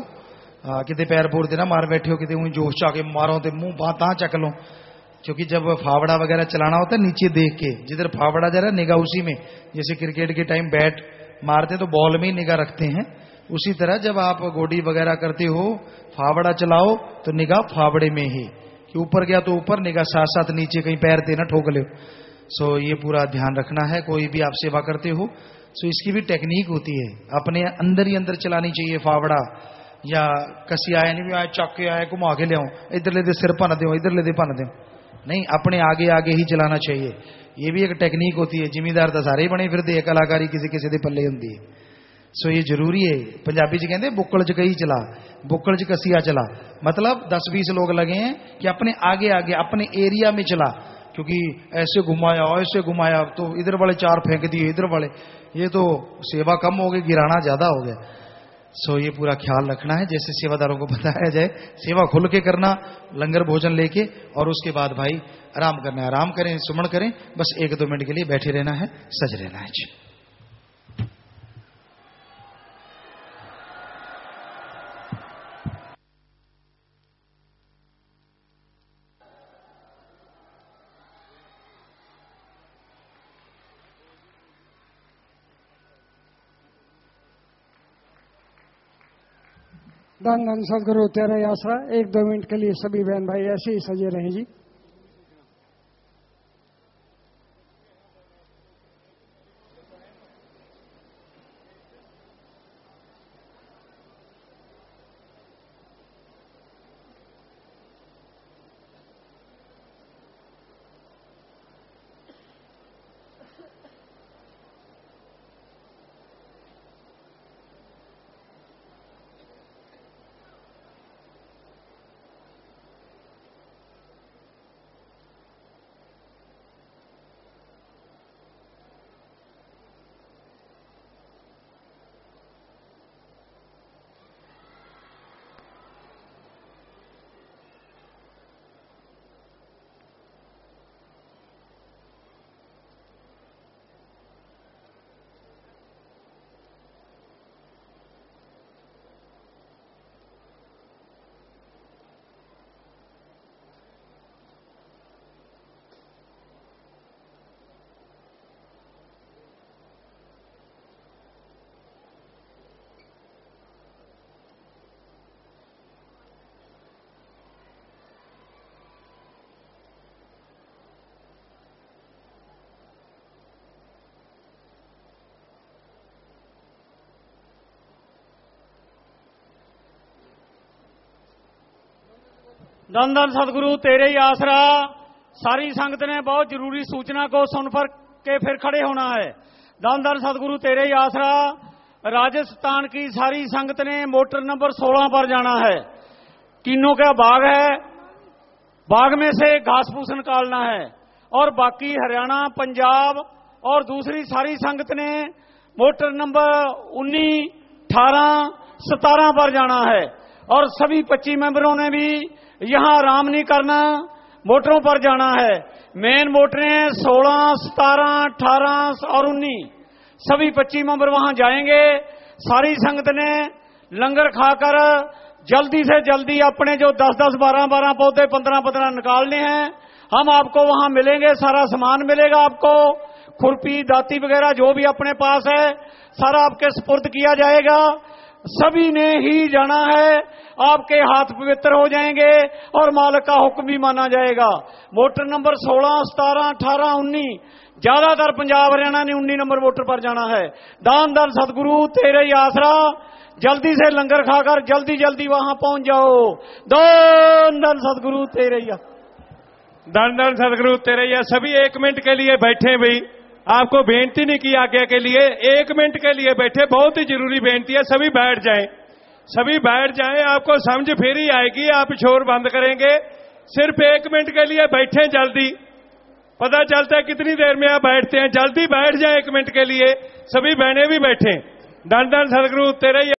[SPEAKER 4] कितने पैर पूर देना मार बैठे हो, कितने ऊँ जोश चाके मारो तो मुंह बात चक लो। क्योंकि जब फावड़ा वगैरह चलाना होता है नीचे देख के, जिधर फावड़ा जा रहा है निगाह उसी में, जैसे क्रिकेट के टाइम बैट मारते तो बॉल में ही निगाह रखते हैं, उसी तरह जब आप गोडी वगैरह करते हो, फावड़ा चलाओ तो निगाह फावड़े में ही, कि ऊपर गया तो ऊपर, निगाह साथ साथ नीचे, कहीं पैर देना ठोक ले। सो ये पूरा ध्यान रखना है, कोई भी आप सेवा करते हो। सो इसकी भी टेक्निक होती है, अपने अंदर ही अंदर चलानी चाहिए फावड़ा, या कसी आया नहीं भी आया चक के आया घुमा के लियाओ, इधर ले दे सिर भन दो, इधर ले दे भन दो, नहीं, अपने आगे आगे ही चलाना चाहिए। ये भी एक टेक्निक होती है, जिम्मेदार तो सारे ही बने फिर दे, कलाकारी किसी किसी के पल्ले होंगी है। सो ये जरूरी है। पंजाबी जी कहते बुक्कड़ च कही चला, बुक्कड़ च कसिया चला, मतलब 10-20 लोग लगे हैं कि अपने आगे आगे अपने एरिया में चला, क्योंकि ऐसे घुमाया तो इधर वाले 4 फेंक दिए, इधर वाले, ये तो सेवा कम हो गई, गिराना ज्यादा हो गया। सो ये पूरा ख्याल रखना है, जैसे सेवादारों को बताया जाए, सेवा खुल के करना, लंगर भोजन लेके, और उसके बाद भाई आराम करना है, आराम करें, सुमन करें, बस 1-2 मिनट के लिए बैठे रहना है, सज रहना है जी।
[SPEAKER 3] धन धन सदगुरु तेरा आसरा। 1-2 मिनट के लिए सभी बहन भाई ऐसे ही सजे रहें जी।
[SPEAKER 2] धन धन सदगुरु तेरे ही आसरा। सारी संगत ने बहुत जरूरी सूचना को सुन पर के फिर खड़े होना है। धन धन सदगुरु तेरे ही आसरा। राजस्थान की सारी संगत ने मोटर नंबर 16 पर जाना है। किन्नों का बाग है, बाग में से घास फूस निकालना है। और बाकी हरियाणा, पंजाब और दूसरी सारी संगत ने मोटर नंबर 19, 18, 17 पर जाना है। और सभी 25 मेंबरों ने भी यहां आराम नहीं करना, मोटरों पर जाना है। मेन मोटरें 16, 17, 18 और 19, सभी 25 मेंबर वहां जाएंगे। सारी संगत ने लंगर खाकर जल्दी से जल्दी अपने जो 10-10, 12-12 पौधे, 15-15 निकालने हैं। हम आपको वहां मिलेंगे, सारा सामान मिलेगा आपको, खुरपी, दाती वगैरह जो भी अपने पास है सारा आपके सुपुर्द किया जाएगा। सभी ने ही जाना है, आपके हाथ पवित्र हो जाएंगे और मालिक का हुक्म भी माना जाएगा। मोटर नंबर 16, 17, 18, 19, ज्यादातर पंजाब हरियाणा ने 19 नंबर मोटर पर जाना है। दान दान सदगुरु तेरे ही आसरा। जल्दी से लंगर खाकर जल्दी जल्दी वहां पहुंच जाओ। दान दान सदगुरु तेरे ही।
[SPEAKER 5] दान दान सदगुरु तेरे ही। सभी 1 मिनट के लिए बैठे भाई, आपको बेनती नहीं की आज्ञा के लिए, 1 मिनट के लिए बैठे, बहुत ही जरूरी बेनती है। सभी बैठ जाएं, सभी बैठ जाएं, आपको समझ फिर ही आएगी। आप शोर बंद करेंगे, सिर्फ 1 मिनट के लिए बैठे। जल्दी पता चलता है कितनी देर में आप बैठते हैं। जल्दी बैठ जाएं 1 मिनट के लिए, सभी बहने भी बैठे। धन धन सदगुरु तेरे ही।